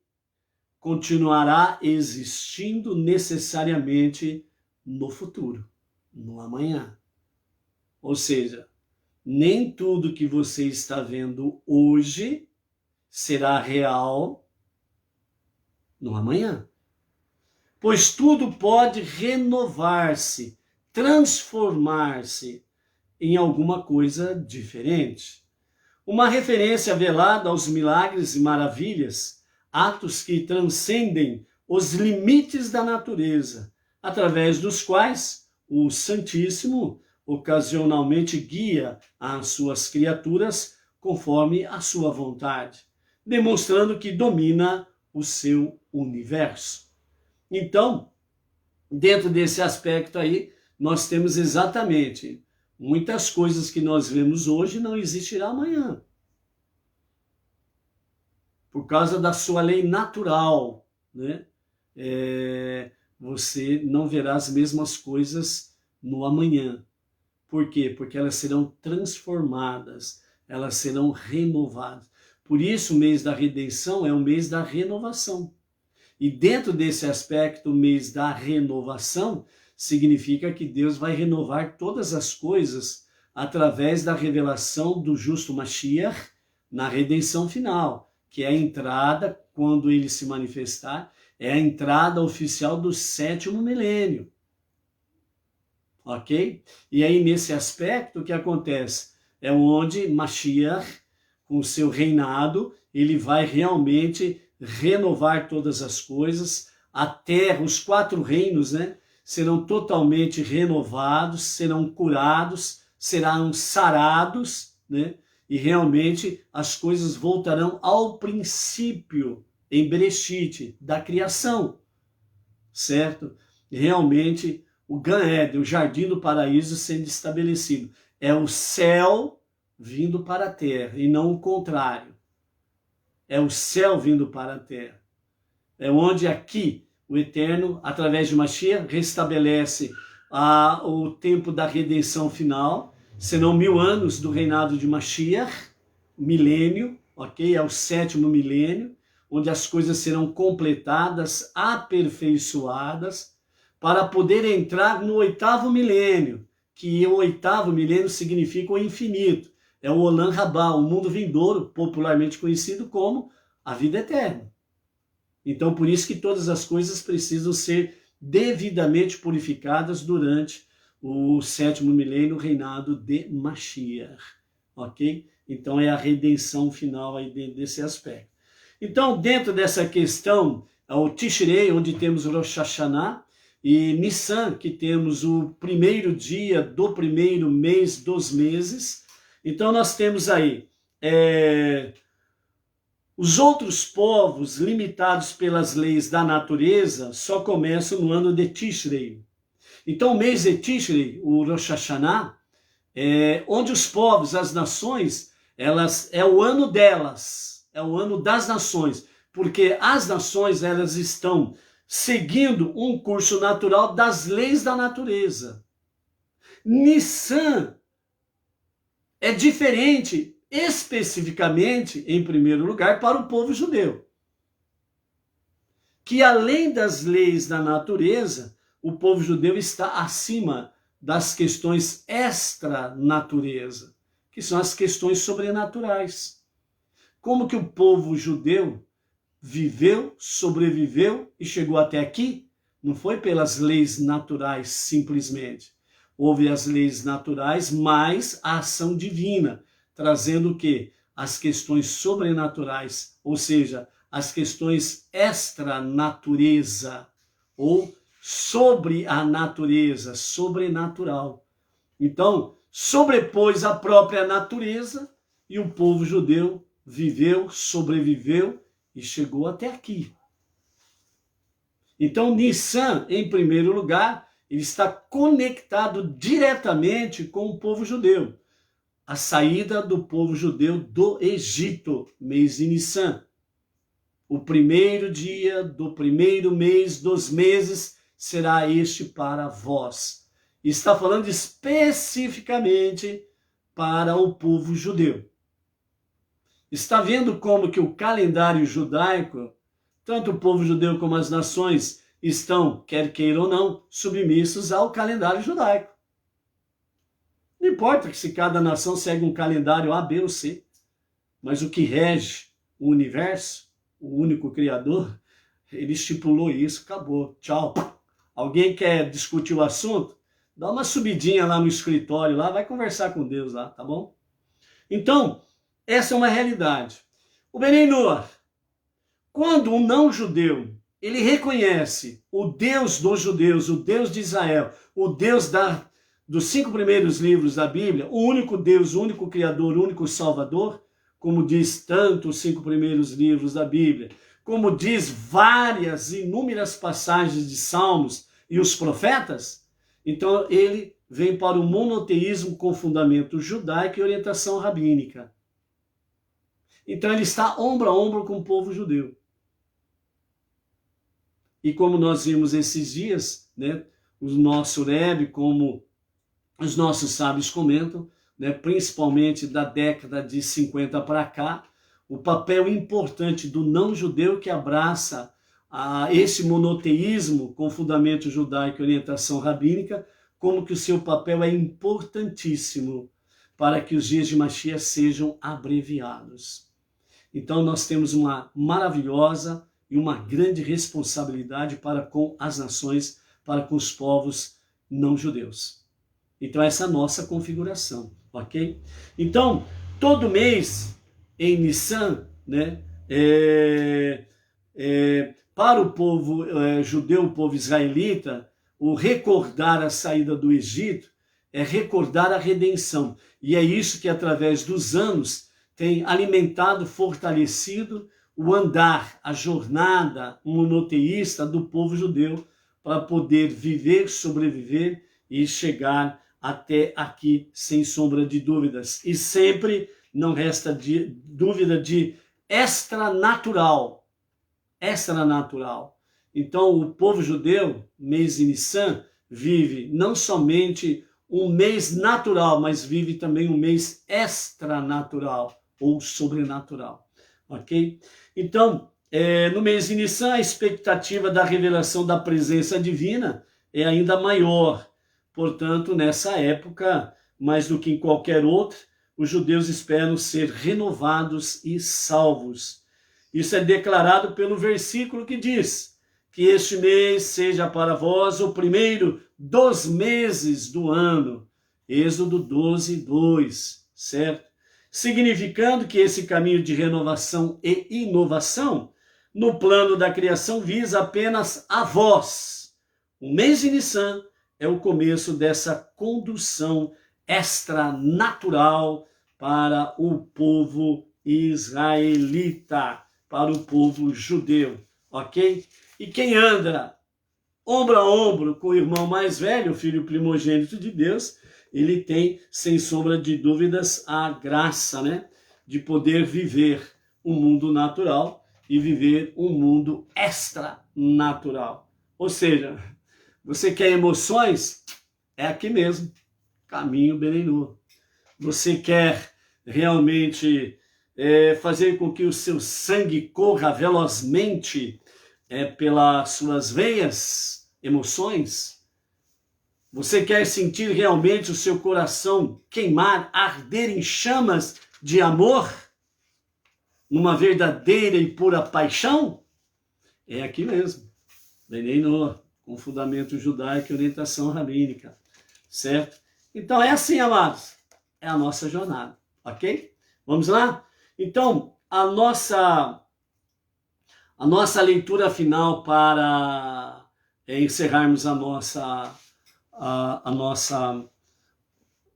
[SPEAKER 1] continuará existindo necessariamente no futuro, no amanhã. Ou seja, nem tudo que você está vendo hoje será real no amanhã. Pois tudo pode renovar-se, transformar-se em alguma coisa diferente. Uma referência velada aos milagres e maravilhas, atos que transcendem os limites da natureza, através dos quais o Santíssimo ocasionalmente guia as suas criaturas conforme a sua vontade, demonstrando que domina o seu universo. Então, dentro desse aspecto aí, nós temos exatamente muitas coisas que nós vemos hoje não existirá amanhã. Por causa da sua lei natural, né? Você não verá as mesmas coisas no amanhã. Por quê? Porque elas serão transformadas, elas serão renovadas. Por isso o mês da redenção é o mês da renovação. E dentro desse aspecto, o mês da renovação, significa que Deus vai renovar todas as coisas através da revelação do justo Mashiach na redenção final, que é a entrada, quando ele se manifestar, é a entrada oficial do 7º milênio. Ok? E aí, nesse aspecto, o que acontece? É onde Mashiach, com o seu reinado, ele vai realmente renovar todas as coisas, a terra, os 4 reinos, né, serão totalmente renovados, serão curados, serão sarados, né, e realmente as coisas voltarão ao princípio em Bereshit, da criação, certo? Realmente, o Gan Eden, o jardim do paraíso sendo estabelecido. É o céu vindo para a terra, e não o contrário. É o céu vindo para a terra. É onde aqui o Eterno, através de Mashiach, restabelece o tempo da redenção final, serão 1000 anos do reinado de Mashiach, milênio, ok? É o 7º milênio, onde as coisas serão completadas, aperfeiçoadas, para poder entrar no 8º milênio, que o 8º milênio significa o infinito. É o Olam Rabá, o mundo vindouro, popularmente conhecido como a vida eterna. Então, por isso que todas as coisas precisam ser devidamente purificadas durante o 7º milênio, o reinado de Mashiach, ok? Então, é a redenção final aí desse aspecto. Então, dentro dessa questão, o Tishrei, onde temos Rosh Hashanah, e Nissan, que temos o primeiro dia do primeiro mês dos meses. Então, nós temos aí os outros povos limitados pelas leis da natureza só começam no ano de Tishrei. Então, o mês de Tishrei, o Rosh Hashanah, onde os povos, as nações, é o ano delas, é o ano das nações, porque as nações elas estão seguindo um curso natural das leis da natureza. Nissan é diferente, especificamente, em primeiro lugar, para o povo judeu, que além das leis da natureza, o povo judeu está acima das questões extra-natureza, que são as questões sobrenaturais. Como que o povo judeu viveu, sobreviveu e chegou até aqui? Não foi pelas leis naturais simplesmente. Houve as leis naturais, mais a ação divina, trazendo o quê? As questões sobrenaturais, ou seja, as questões extra-natureza, ou sobre a natureza, sobrenatural. Então, sobrepôs a própria natureza e o povo judeu viveu, sobreviveu e chegou até aqui. Então, Nissan, em primeiro lugar, ele está conectado diretamente com o povo judeu. A saída do povo judeu do Egito, mês de Nissan. O primeiro dia do primeiro mês dos meses será este para vós. Está falando especificamente para o povo judeu. Está vendo como que o calendário judaico, tanto o povo judeu como as nações, estão, quer queiram ou não, submissos ao calendário judaico. Não importa que se cada nação segue um calendário A, B ou C, mas o que rege o universo, o único Criador, ele estipulou isso, acabou, tchau. Alguém quer discutir o assunto? Dá uma subidinha lá no escritório, lá, vai conversar com Deus lá, tá bom? Então, essa é uma realidade. O Benei Noah, quando um não-judeu, ele reconhece o Deus dos judeus, o Deus de Israel, o Deus dos 5 primeiros livros da Bíblia, o único Deus, o único Criador, o único Salvador, como diz tanto os 5 primeiros livros da Bíblia, como diz várias, inúmeras passagens de Salmos e os profetas, então ele vem para o monoteísmo com fundamento judaico e orientação rabínica. Então ele está ombro a ombro com o povo judeu. E como nós vimos esses dias, né, o nosso Rebbe, como os nossos sábios comentam, né, principalmente da década de 50 para cá, o papel importante do não-judeu que abraça esse monoteísmo com fundamento judaico e orientação rabínica, como que o seu papel é importantíssimo para que os dias de Mashiach sejam abreviados. Então nós temos uma maravilhosa e uma grande responsabilidade para com as nações, para com os povos não-judeus. Então essa é a nossa configuração, ok? Então, todo mês em Nissan, né, para o povo judeu, o povo israelita, o recordar a saída do Egito é recordar a redenção. E é isso que através dos anos tem alimentado, fortalecido o andar, a jornada monoteísta do povo judeu para poder viver, sobreviver e chegar até aqui sem sombra de dúvidas. E sempre não resta dúvida de extranatural. Extranatural. Então, o povo judeu, mês de Nissan, vive não somente um mês natural, mas vive também um mês extranatural ou sobrenatural, ok? Então, no mês de Nissan, a expectativa da revelação da presença divina é ainda maior. Portanto, nessa época, mais do que em qualquer outra, os judeus esperam ser renovados e salvos. Isso é declarado pelo versículo que diz que este mês seja para vós o primeiro dos meses do ano. Êxodo 12, 2, certo? Significando que esse caminho de renovação e inovação no plano da criação visa apenas a vós. O mês de Nissan é o começo dessa condução extranatural para o povo israelita, para o povo judeu, ok? E quem anda ombro a ombro com o irmão mais velho, o filho primogênito de Deus, ele tem, sem sombra de dúvidas, a graça, né, de poder viver um mundo natural e viver um mundo extranatural. Ou seja, você quer emoções? É aqui mesmo, caminho Beninu. Você quer realmente fazer com que o seu sangue corra velozmente pelas suas veias, emoções? Você quer sentir realmente o seu coração queimar, arder em chamas de amor? Numa verdadeira e pura paixão? É aqui mesmo. Beninu, com fundamento judaico e orientação rabínica. Certo? Então é assim, amados. É a nossa jornada. Ok? Vamos lá? Então, a nossa leitura final para encerrarmos a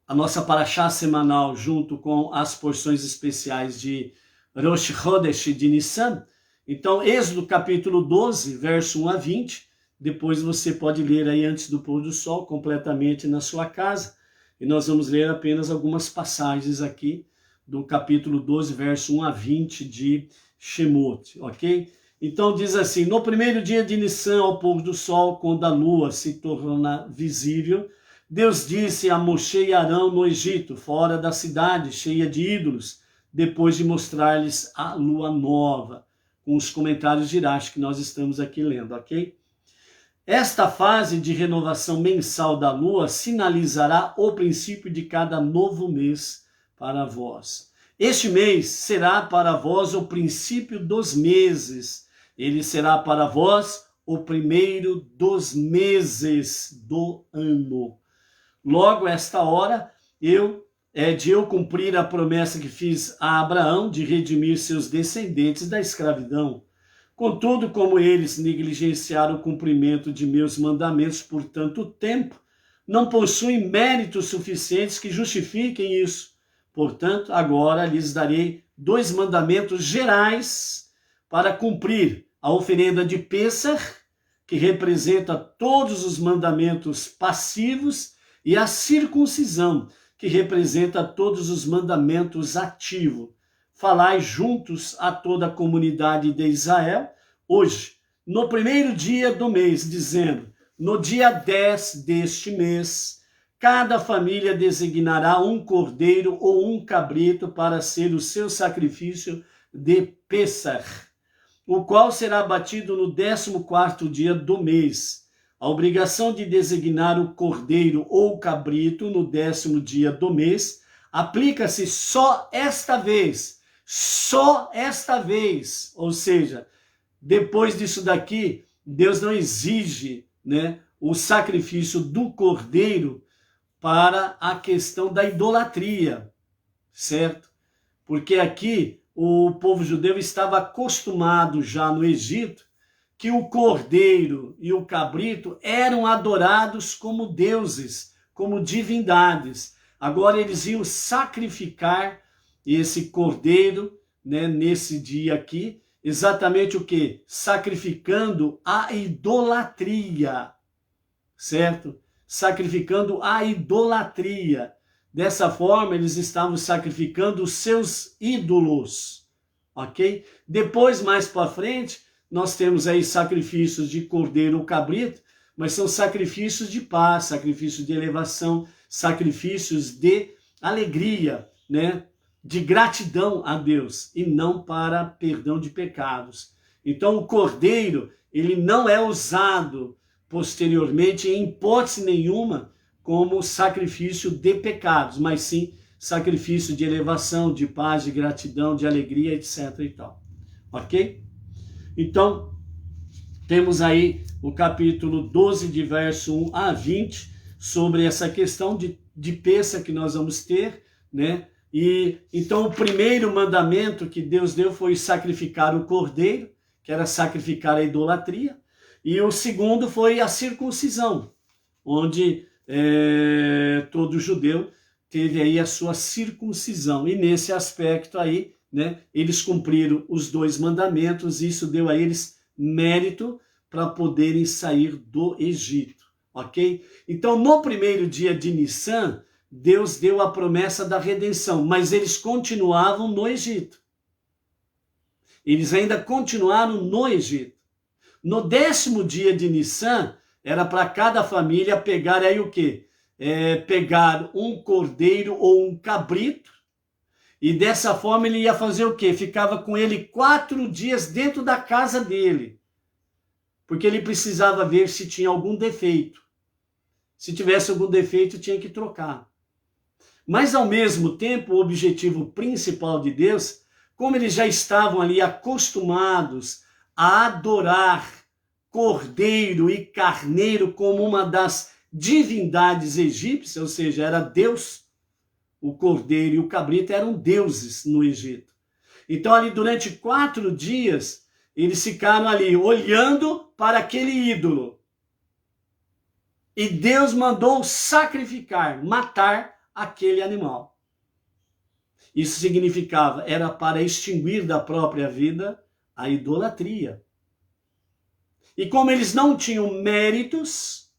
[SPEAKER 1] nossa paraxá semanal junto com as porções especiais de Rosh Chodesh de Nissan. Então, Êxodo capítulo 12, verso 1 a 20, depois você pode ler aí antes do pôr do sol, completamente na sua casa, e nós vamos ler apenas algumas passagens aqui do capítulo 12, verso 1 a 20 de Shemot, ok? Então diz assim: no primeiro dia de Nissan, ao pôr do sol, quando a lua se torna visível, Deus disse a Moshe e Arão no Egito, fora da cidade, cheia de ídolos, depois de mostrar-lhes a lua nova, com os comentários de Irash que nós estamos aqui lendo, ok? Esta fase de renovação mensal da lua sinalizará o princípio de cada novo mês para vós. Este mês será para vós o princípio dos meses. Ele será para vós o primeiro dos meses do ano. Logo, esta hora, de eu cumprir a promessa que fiz a Abraão de redimir seus descendentes da escravidão. Contudo, como eles negligenciaram o cumprimento de meus mandamentos por tanto tempo, não possuem méritos suficientes que justifiquem isso. Portanto, agora lhes darei 2 mandamentos gerais para cumprir: a oferenda de Pêssar, que representa todos os mandamentos passivos, e a circuncisão, que representa todos os mandamentos ativos. Falai juntos a toda a comunidade de Israel, hoje, no primeiro dia do mês, dizendo: no dia 10 deste mês, cada família designará um cordeiro ou um cabrito para ser o seu sacrifício de Pêssar, o qual será abatido no 14º dia do mês. A obrigação de designar o cordeiro ou cabrito no 10º dia do mês aplica-se só esta vez, ou seja, depois disso daqui, Deus não exige, né, o sacrifício do cordeiro para a questão da idolatria, certo? Porque aqui o povo judeu estava acostumado já no Egito que o cordeiro e o cabrito eram adorados como deuses, como divindades. Agora eles iam sacrificar esse cordeiro, né, nesse dia aqui, exatamente o que? Sacrificando a idolatria, certo? Sacrificando a idolatria. Dessa forma, eles estavam sacrificando os seus ídolos, ok? Depois, mais para frente, nós temos aí sacrifícios de cordeiro ou cabrito, mas são sacrifícios de paz, sacrifícios de elevação, sacrifícios de alegria, né? De gratidão a Deus e não para perdão de pecados. Então o cordeiro, ele não é usado posteriormente em hipótese nenhuma como sacrifício de pecados, mas sim sacrifício de elevação, de paz, de gratidão, de alegria, etc. e tal. Ok? Então, temos aí o capítulo 12, de verso 1 a 20, sobre essa questão de Pêssach que nós vamos ter, né? E então o primeiro mandamento que Deus deu foi sacrificar o cordeiro, que era sacrificar a idolatria, e o segundo foi a circuncisão, onde todo judeu teve aí a sua circuncisão, e nesse aspecto aí, né, eles cumpriram os 2 mandamentos, e isso deu a eles mérito para poderem sair do Egito, ok? Então no primeiro dia de Nissan, Deus deu a promessa da redenção, mas eles continuavam no Egito. Eles ainda continuaram no Egito. No 10º dia de Nissan, era para cada família pegar aí o quê? Pegar um cordeiro ou um cabrito, e dessa forma ele ia fazer o quê? Ficava com ele 4 dias dentro da casa dele, porque ele precisava ver se tinha algum defeito. Se tivesse algum defeito, tinha que trocar. Mas, ao mesmo tempo, o objetivo principal de Deus, como eles já estavam ali acostumados a adorar cordeiro e carneiro como uma das divindades egípcias, ou seja, era Deus, o cordeiro e o cabrito eram deuses no Egito. Então, ali durante 4 dias, eles ficaram ali olhando para aquele ídolo. E Deus mandou sacrificar, matar aquele animal. Isso significava, era para extinguir da própria vida a idolatria. E como eles não tinham méritos,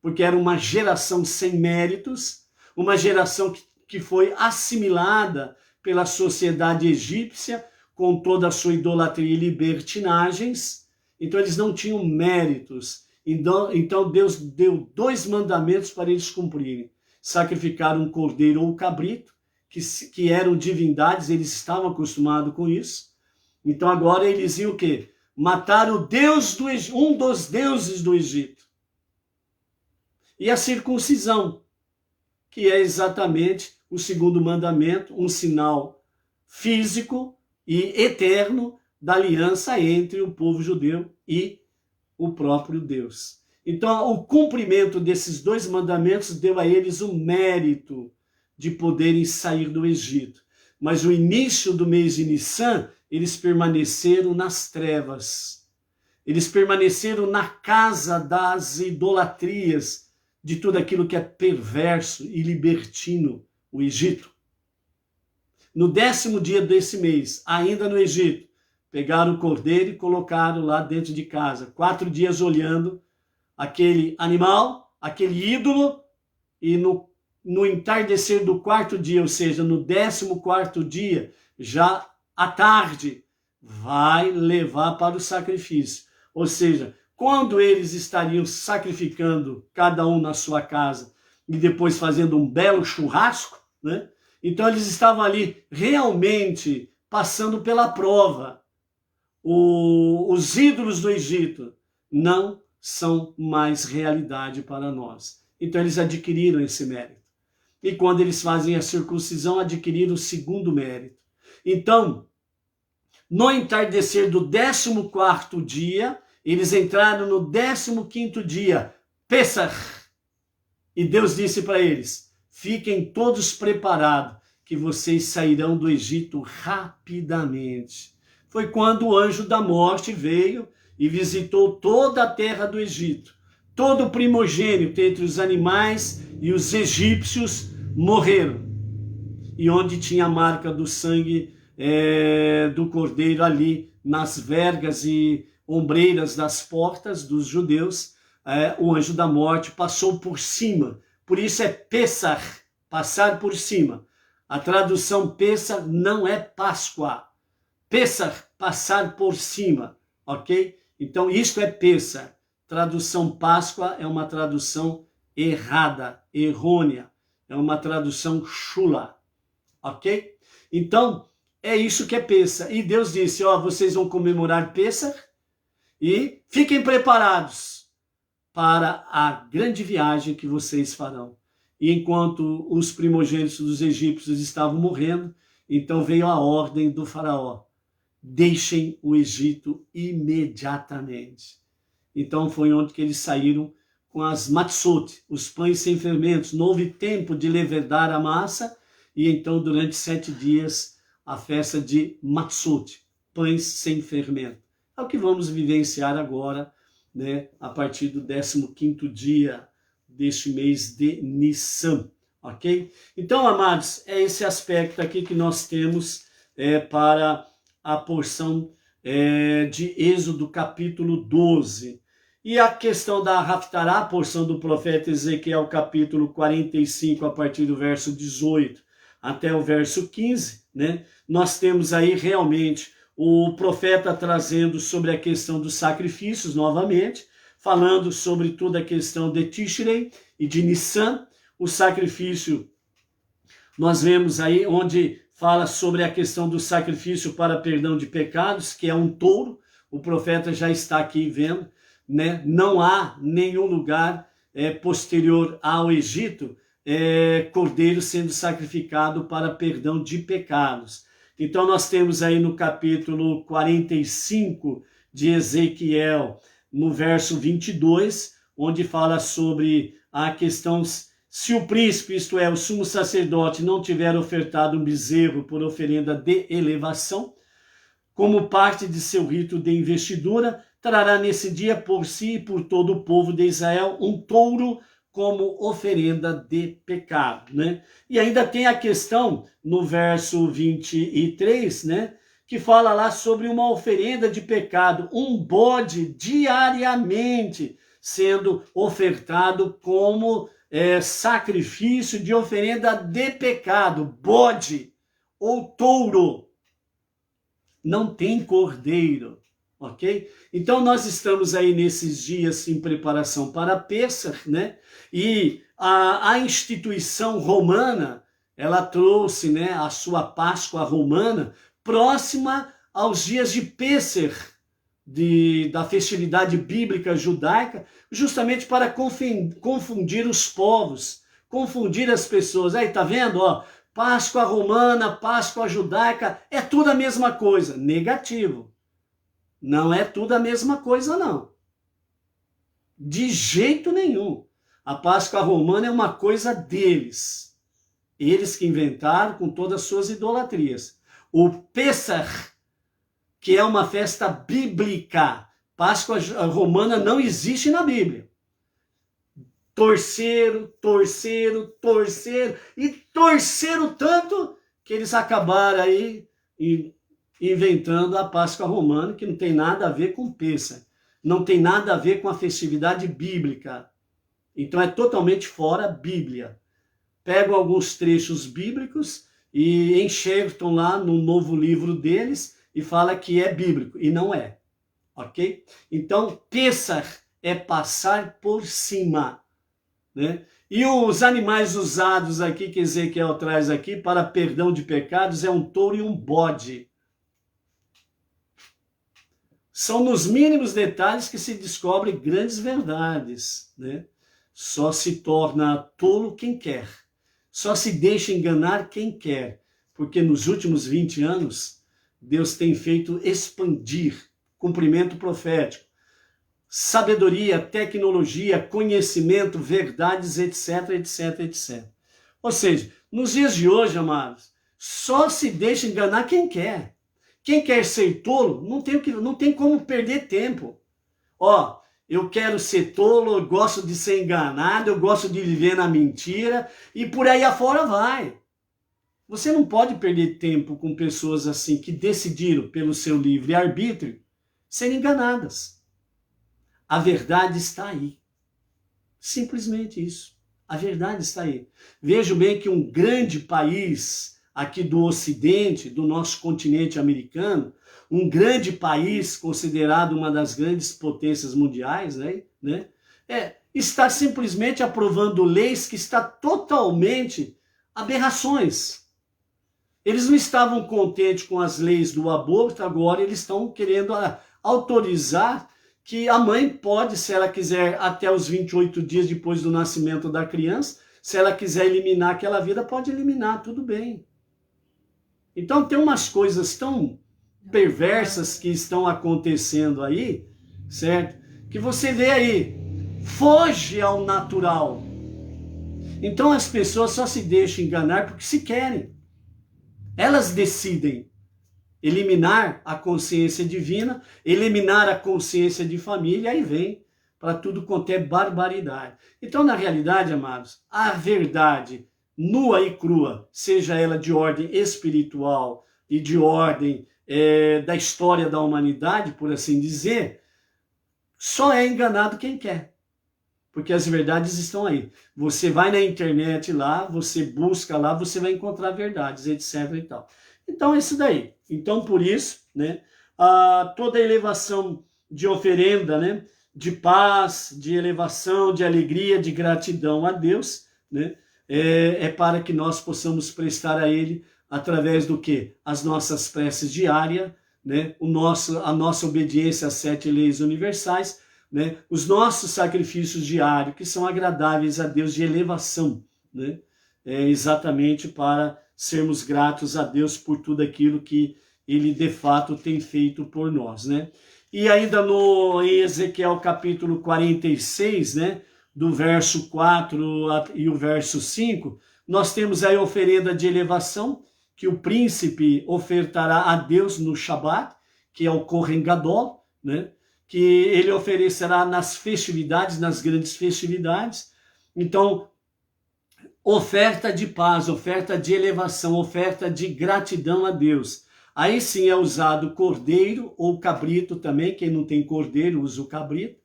[SPEAKER 1] porque era uma geração sem méritos, uma geração que foi assimilada pela sociedade egípcia, com toda a sua idolatria e libertinagens, então eles não tinham méritos. Então Deus deu 2 mandamentos para eles cumprirem. Sacrificar um cordeiro ou um cabrito, que eram divindades, eles estavam acostumados com isso. Então agora eles iam o quê? Matar o Deus do Egito, um dos deuses do Egito. E a circuncisão, que é exatamente o 2º mandamento, um sinal físico e eterno da aliança entre o povo judeu e o próprio Deus. Então, o cumprimento desses 2 mandamentos deu a eles o mérito de poderem sair do Egito. Mas o início do mês de Nissan, eles permaneceram nas trevas. Eles permaneceram na casa das idolatrias, de tudo aquilo que é perverso e libertino, o Egito. No 10º dia desse mês, ainda no Egito, pegaram o cordeiro e colocaram lá dentro de casa. 4 dias olhando aquele animal, aquele ídolo, e no entardecer do 4º dia, ou seja, no 14º dia, já à tarde, vai levar para o sacrifício. Ou seja, quando eles estariam sacrificando, cada um na sua casa, e depois fazendo um belo churrasco, né? Então eles estavam ali realmente passando pela prova. Os ídolos do Egito não são mais realidade para nós. Então eles adquiriram esse mérito. E quando eles fazem a circuncisão, adquiriram o 2º mérito. Então, no entardecer do 14º dia, eles entraram no 15º dia, Pêssach. E Deus disse para eles: fiquem todos preparados, que vocês sairão do Egito rapidamente. Foi quando o anjo da morte veio e visitou toda a terra do Egito. Todo primogênito entre os animais e os egípcios morreram. E onde tinha a marca do sangue do cordeiro, ali nas vergas e ombreiras das portas dos judeus, o anjo da morte passou por cima. Por isso é Pessah, passar por cima. A tradução Pessah não é Páscoa. Pessah, passar por cima, ok? Então isto é Pessah. Tradução Páscoa é uma tradução errada, errônea. É uma tradução chula, ok? Então, é isso que é Pessah. E Deus disse, vocês vão comemorar Pessah e fiquem preparados para a grande viagem que vocês farão. E enquanto os primogênitos dos egípcios estavam morrendo, então veio a ordem do faraó. Deixem o Egito imediatamente. Então foi onde que eles saíram com as matzot, os pães sem fermentos. Não houve tempo de levedar a massa, e então durante 7 dias a festa de matzot, pães sem fermento. É o que vamos vivenciar agora, né, a partir do 15º dia deste mês de Nissan, ok? Então, amados, é esse aspecto aqui que nós temos para a porção de Êxodo capítulo 12. E a questão da Haftará, a porção do profeta Ezequiel capítulo 45, a partir do verso 18 até o verso 15, né? Nós temos aí realmente o profeta trazendo sobre a questão dos sacrifícios novamente, falando sobre toda a questão de Tishrei e de Nissan. O sacrifício, nós vemos aí onde fala sobre a questão do sacrifício para perdão de pecados, que é um touro. O profeta já está aqui vendo, né? Não há nenhum lugar posterior ao Egito cordeiro sendo sacrificado para perdão de pecados. Então nós temos aí no capítulo 45 de Ezequiel, no verso 22, onde fala sobre a questão, se o príncipe, isto é, o sumo sacerdote, não tiver ofertado um bezerro por oferenda de elevação, como parte de seu rito de investidura, trará nesse dia por si e por todo o povo de Israel um touro como oferenda de pecado, né? E ainda tem a questão no verso 23, né, que fala lá sobre uma oferenda de pecado, um bode diariamente sendo ofertado como sacrifício de oferenda de pecado, bode ou touro. Não tem cordeiro, ok? Então nós estamos aí nesses dias em preparação para Pêssar, né? E a instituição romana, ela trouxe, né, a sua Páscoa romana próxima aos dias de Pêssar, da festividade bíblica judaica, justamente para confundir os povos, confundir as pessoas. Aí, tá vendo? Páscoa romana, Páscoa judaica, é tudo a mesma coisa. Negativo. Não é tudo a mesma coisa, não. De jeito nenhum. A Páscoa romana é uma coisa deles. Eles que inventaram com todas as suas idolatrias. O Pêssar, que é uma festa bíblica. Páscoa romana não existe na Bíblia. Torceram e torceram tanto que eles acabaram aí inventando a Páscoa romana, que não tem nada a ver com Pêssar. Não tem nada a ver com a festividade bíblica. Então é totalmente fora a Bíblia. Pegam alguns trechos bíblicos e enxertam lá no novo livro deles e fala que é bíblico, e não é, ok? Então, Pêssar é passar por cima, né? E os animais usados aqui, que Ezequiel traz aqui, para perdão de pecados, é um touro e um bode. São nos mínimos detalhes que se descobrem grandes verdades, né? Só se torna tolo quem quer. Só se deixa enganar quem quer. Porque nos últimos 20 anos, Deus tem feito expandir cumprimento profético, sabedoria, tecnologia, conhecimento, verdades, etc, etc, etc. Ou seja, nos dias de hoje, amados, só se deixa enganar quem quer. Quem quer ser tolo, não tem como perder tempo. Eu quero ser tolo, eu gosto de ser enganado, eu gosto de viver na mentira, e por aí afora vai. Você não pode perder tempo com pessoas assim que decidiram pelo seu livre-arbítrio serem enganadas. A verdade está aí. Simplesmente isso. A verdade está aí. Vejo bem que um grande país aqui do Ocidente, do nosso continente americano, um grande país considerado uma das grandes potências mundiais, né, está simplesmente aprovando leis que está totalmente aberrações. Eles não estavam contentes com as leis do aborto, agora eles estão querendo autorizar que a mãe pode, se ela quiser, até os 28 dias depois do nascimento da criança, se ela quiser eliminar aquela vida, pode eliminar, tudo bem. Então tem umas coisas tão perversas que estão acontecendo aí, certo? Que você vê aí, foge ao natural. Então as pessoas só se deixam enganar porque se querem. Elas decidem eliminar a consciência divina, eliminar a consciência de família, aí vem para tudo quanto é barbaridade. Então, na realidade, amados, a verdade nua e crua, seja ela de ordem espiritual e de ordem da história da humanidade, por assim dizer, só é enganado quem quer. Porque as verdades estão aí. Você vai na internet lá, você busca lá, você vai encontrar verdades, etc. e tal. Então, é isso daí. Então, por isso, né, toda elevação de oferenda, né, de paz, de elevação, de alegria, de gratidão a Deus, né, é para que nós possamos prestar a Ele através do quê? As nossas preces diárias, né, a nossa obediência às 7 leis universais, né, os nossos sacrifícios diários, que são agradáveis a Deus de elevação, né, exatamente para sermos gratos a Deus por tudo aquilo que Ele de fato tem feito por nós, né? E ainda em Ezequiel capítulo 46, né, do verso 4 e o verso 5, nós temos aí a oferenda de elevação, que o príncipe ofertará a Deus no Shabat, que é o Kohen Gadol, né, que ele oferecerá nas festividades, nas grandes festividades. Então, oferta de paz, oferta de elevação, oferta de gratidão a Deus. Aí sim é usado cordeiro ou cabrito também, quem não tem cordeiro usa o cabrito,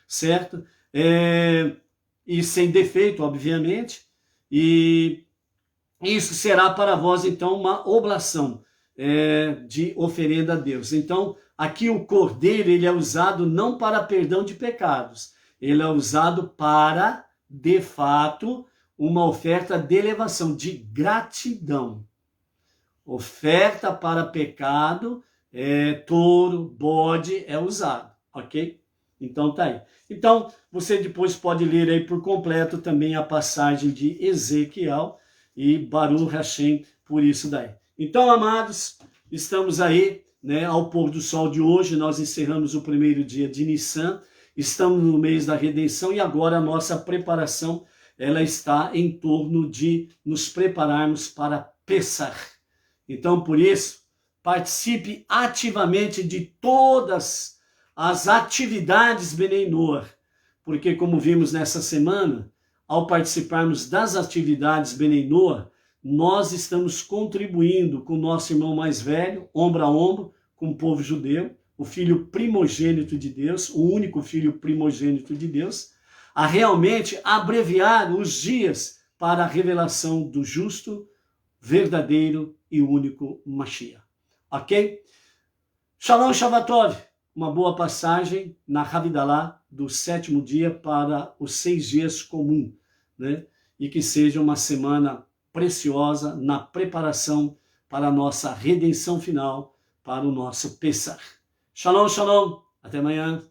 [SPEAKER 1] certo? E sem defeito, obviamente. E isso será para vós, então, uma oblação de oferenda a Deus. Então, aqui o cordeiro, ele é usado não para perdão de pecados, ele é usado para, de fato, uma oferta de elevação, de gratidão. Oferta para pecado, touro, bode é usado, ok? Então tá aí. Então você depois pode ler aí por completo também a passagem de Ezequiel e Baruch Hashem por isso daí. Então, amados, estamos aí, né, ao pôr do sol de hoje, nós encerramos o primeiro dia de Nissan, estamos no mês da redenção e agora a nossa preparação ela está em torno de nos prepararmos para Pessach. Então, por isso, participe ativamente de todas as atividades Benei Noach, porque como vimos nessa semana, ao participarmos das atividades Benei Noach, nós estamos contribuindo com o nosso irmão mais velho, ombro a ombro, com o povo judeu, o filho primogênito de Deus, o único filho primogênito de Deus, a realmente abreviar os dias para a revelação do justo, verdadeiro e único Mashiach. Ok? Shalom Shabbatov. Uma boa passagem na Havidalah do 7º dia para os 6 dias comum, né? E que seja uma semana preciosa na preparação para a nossa redenção final, para o nosso Pessach. Shalom, shalom. Até amanhã.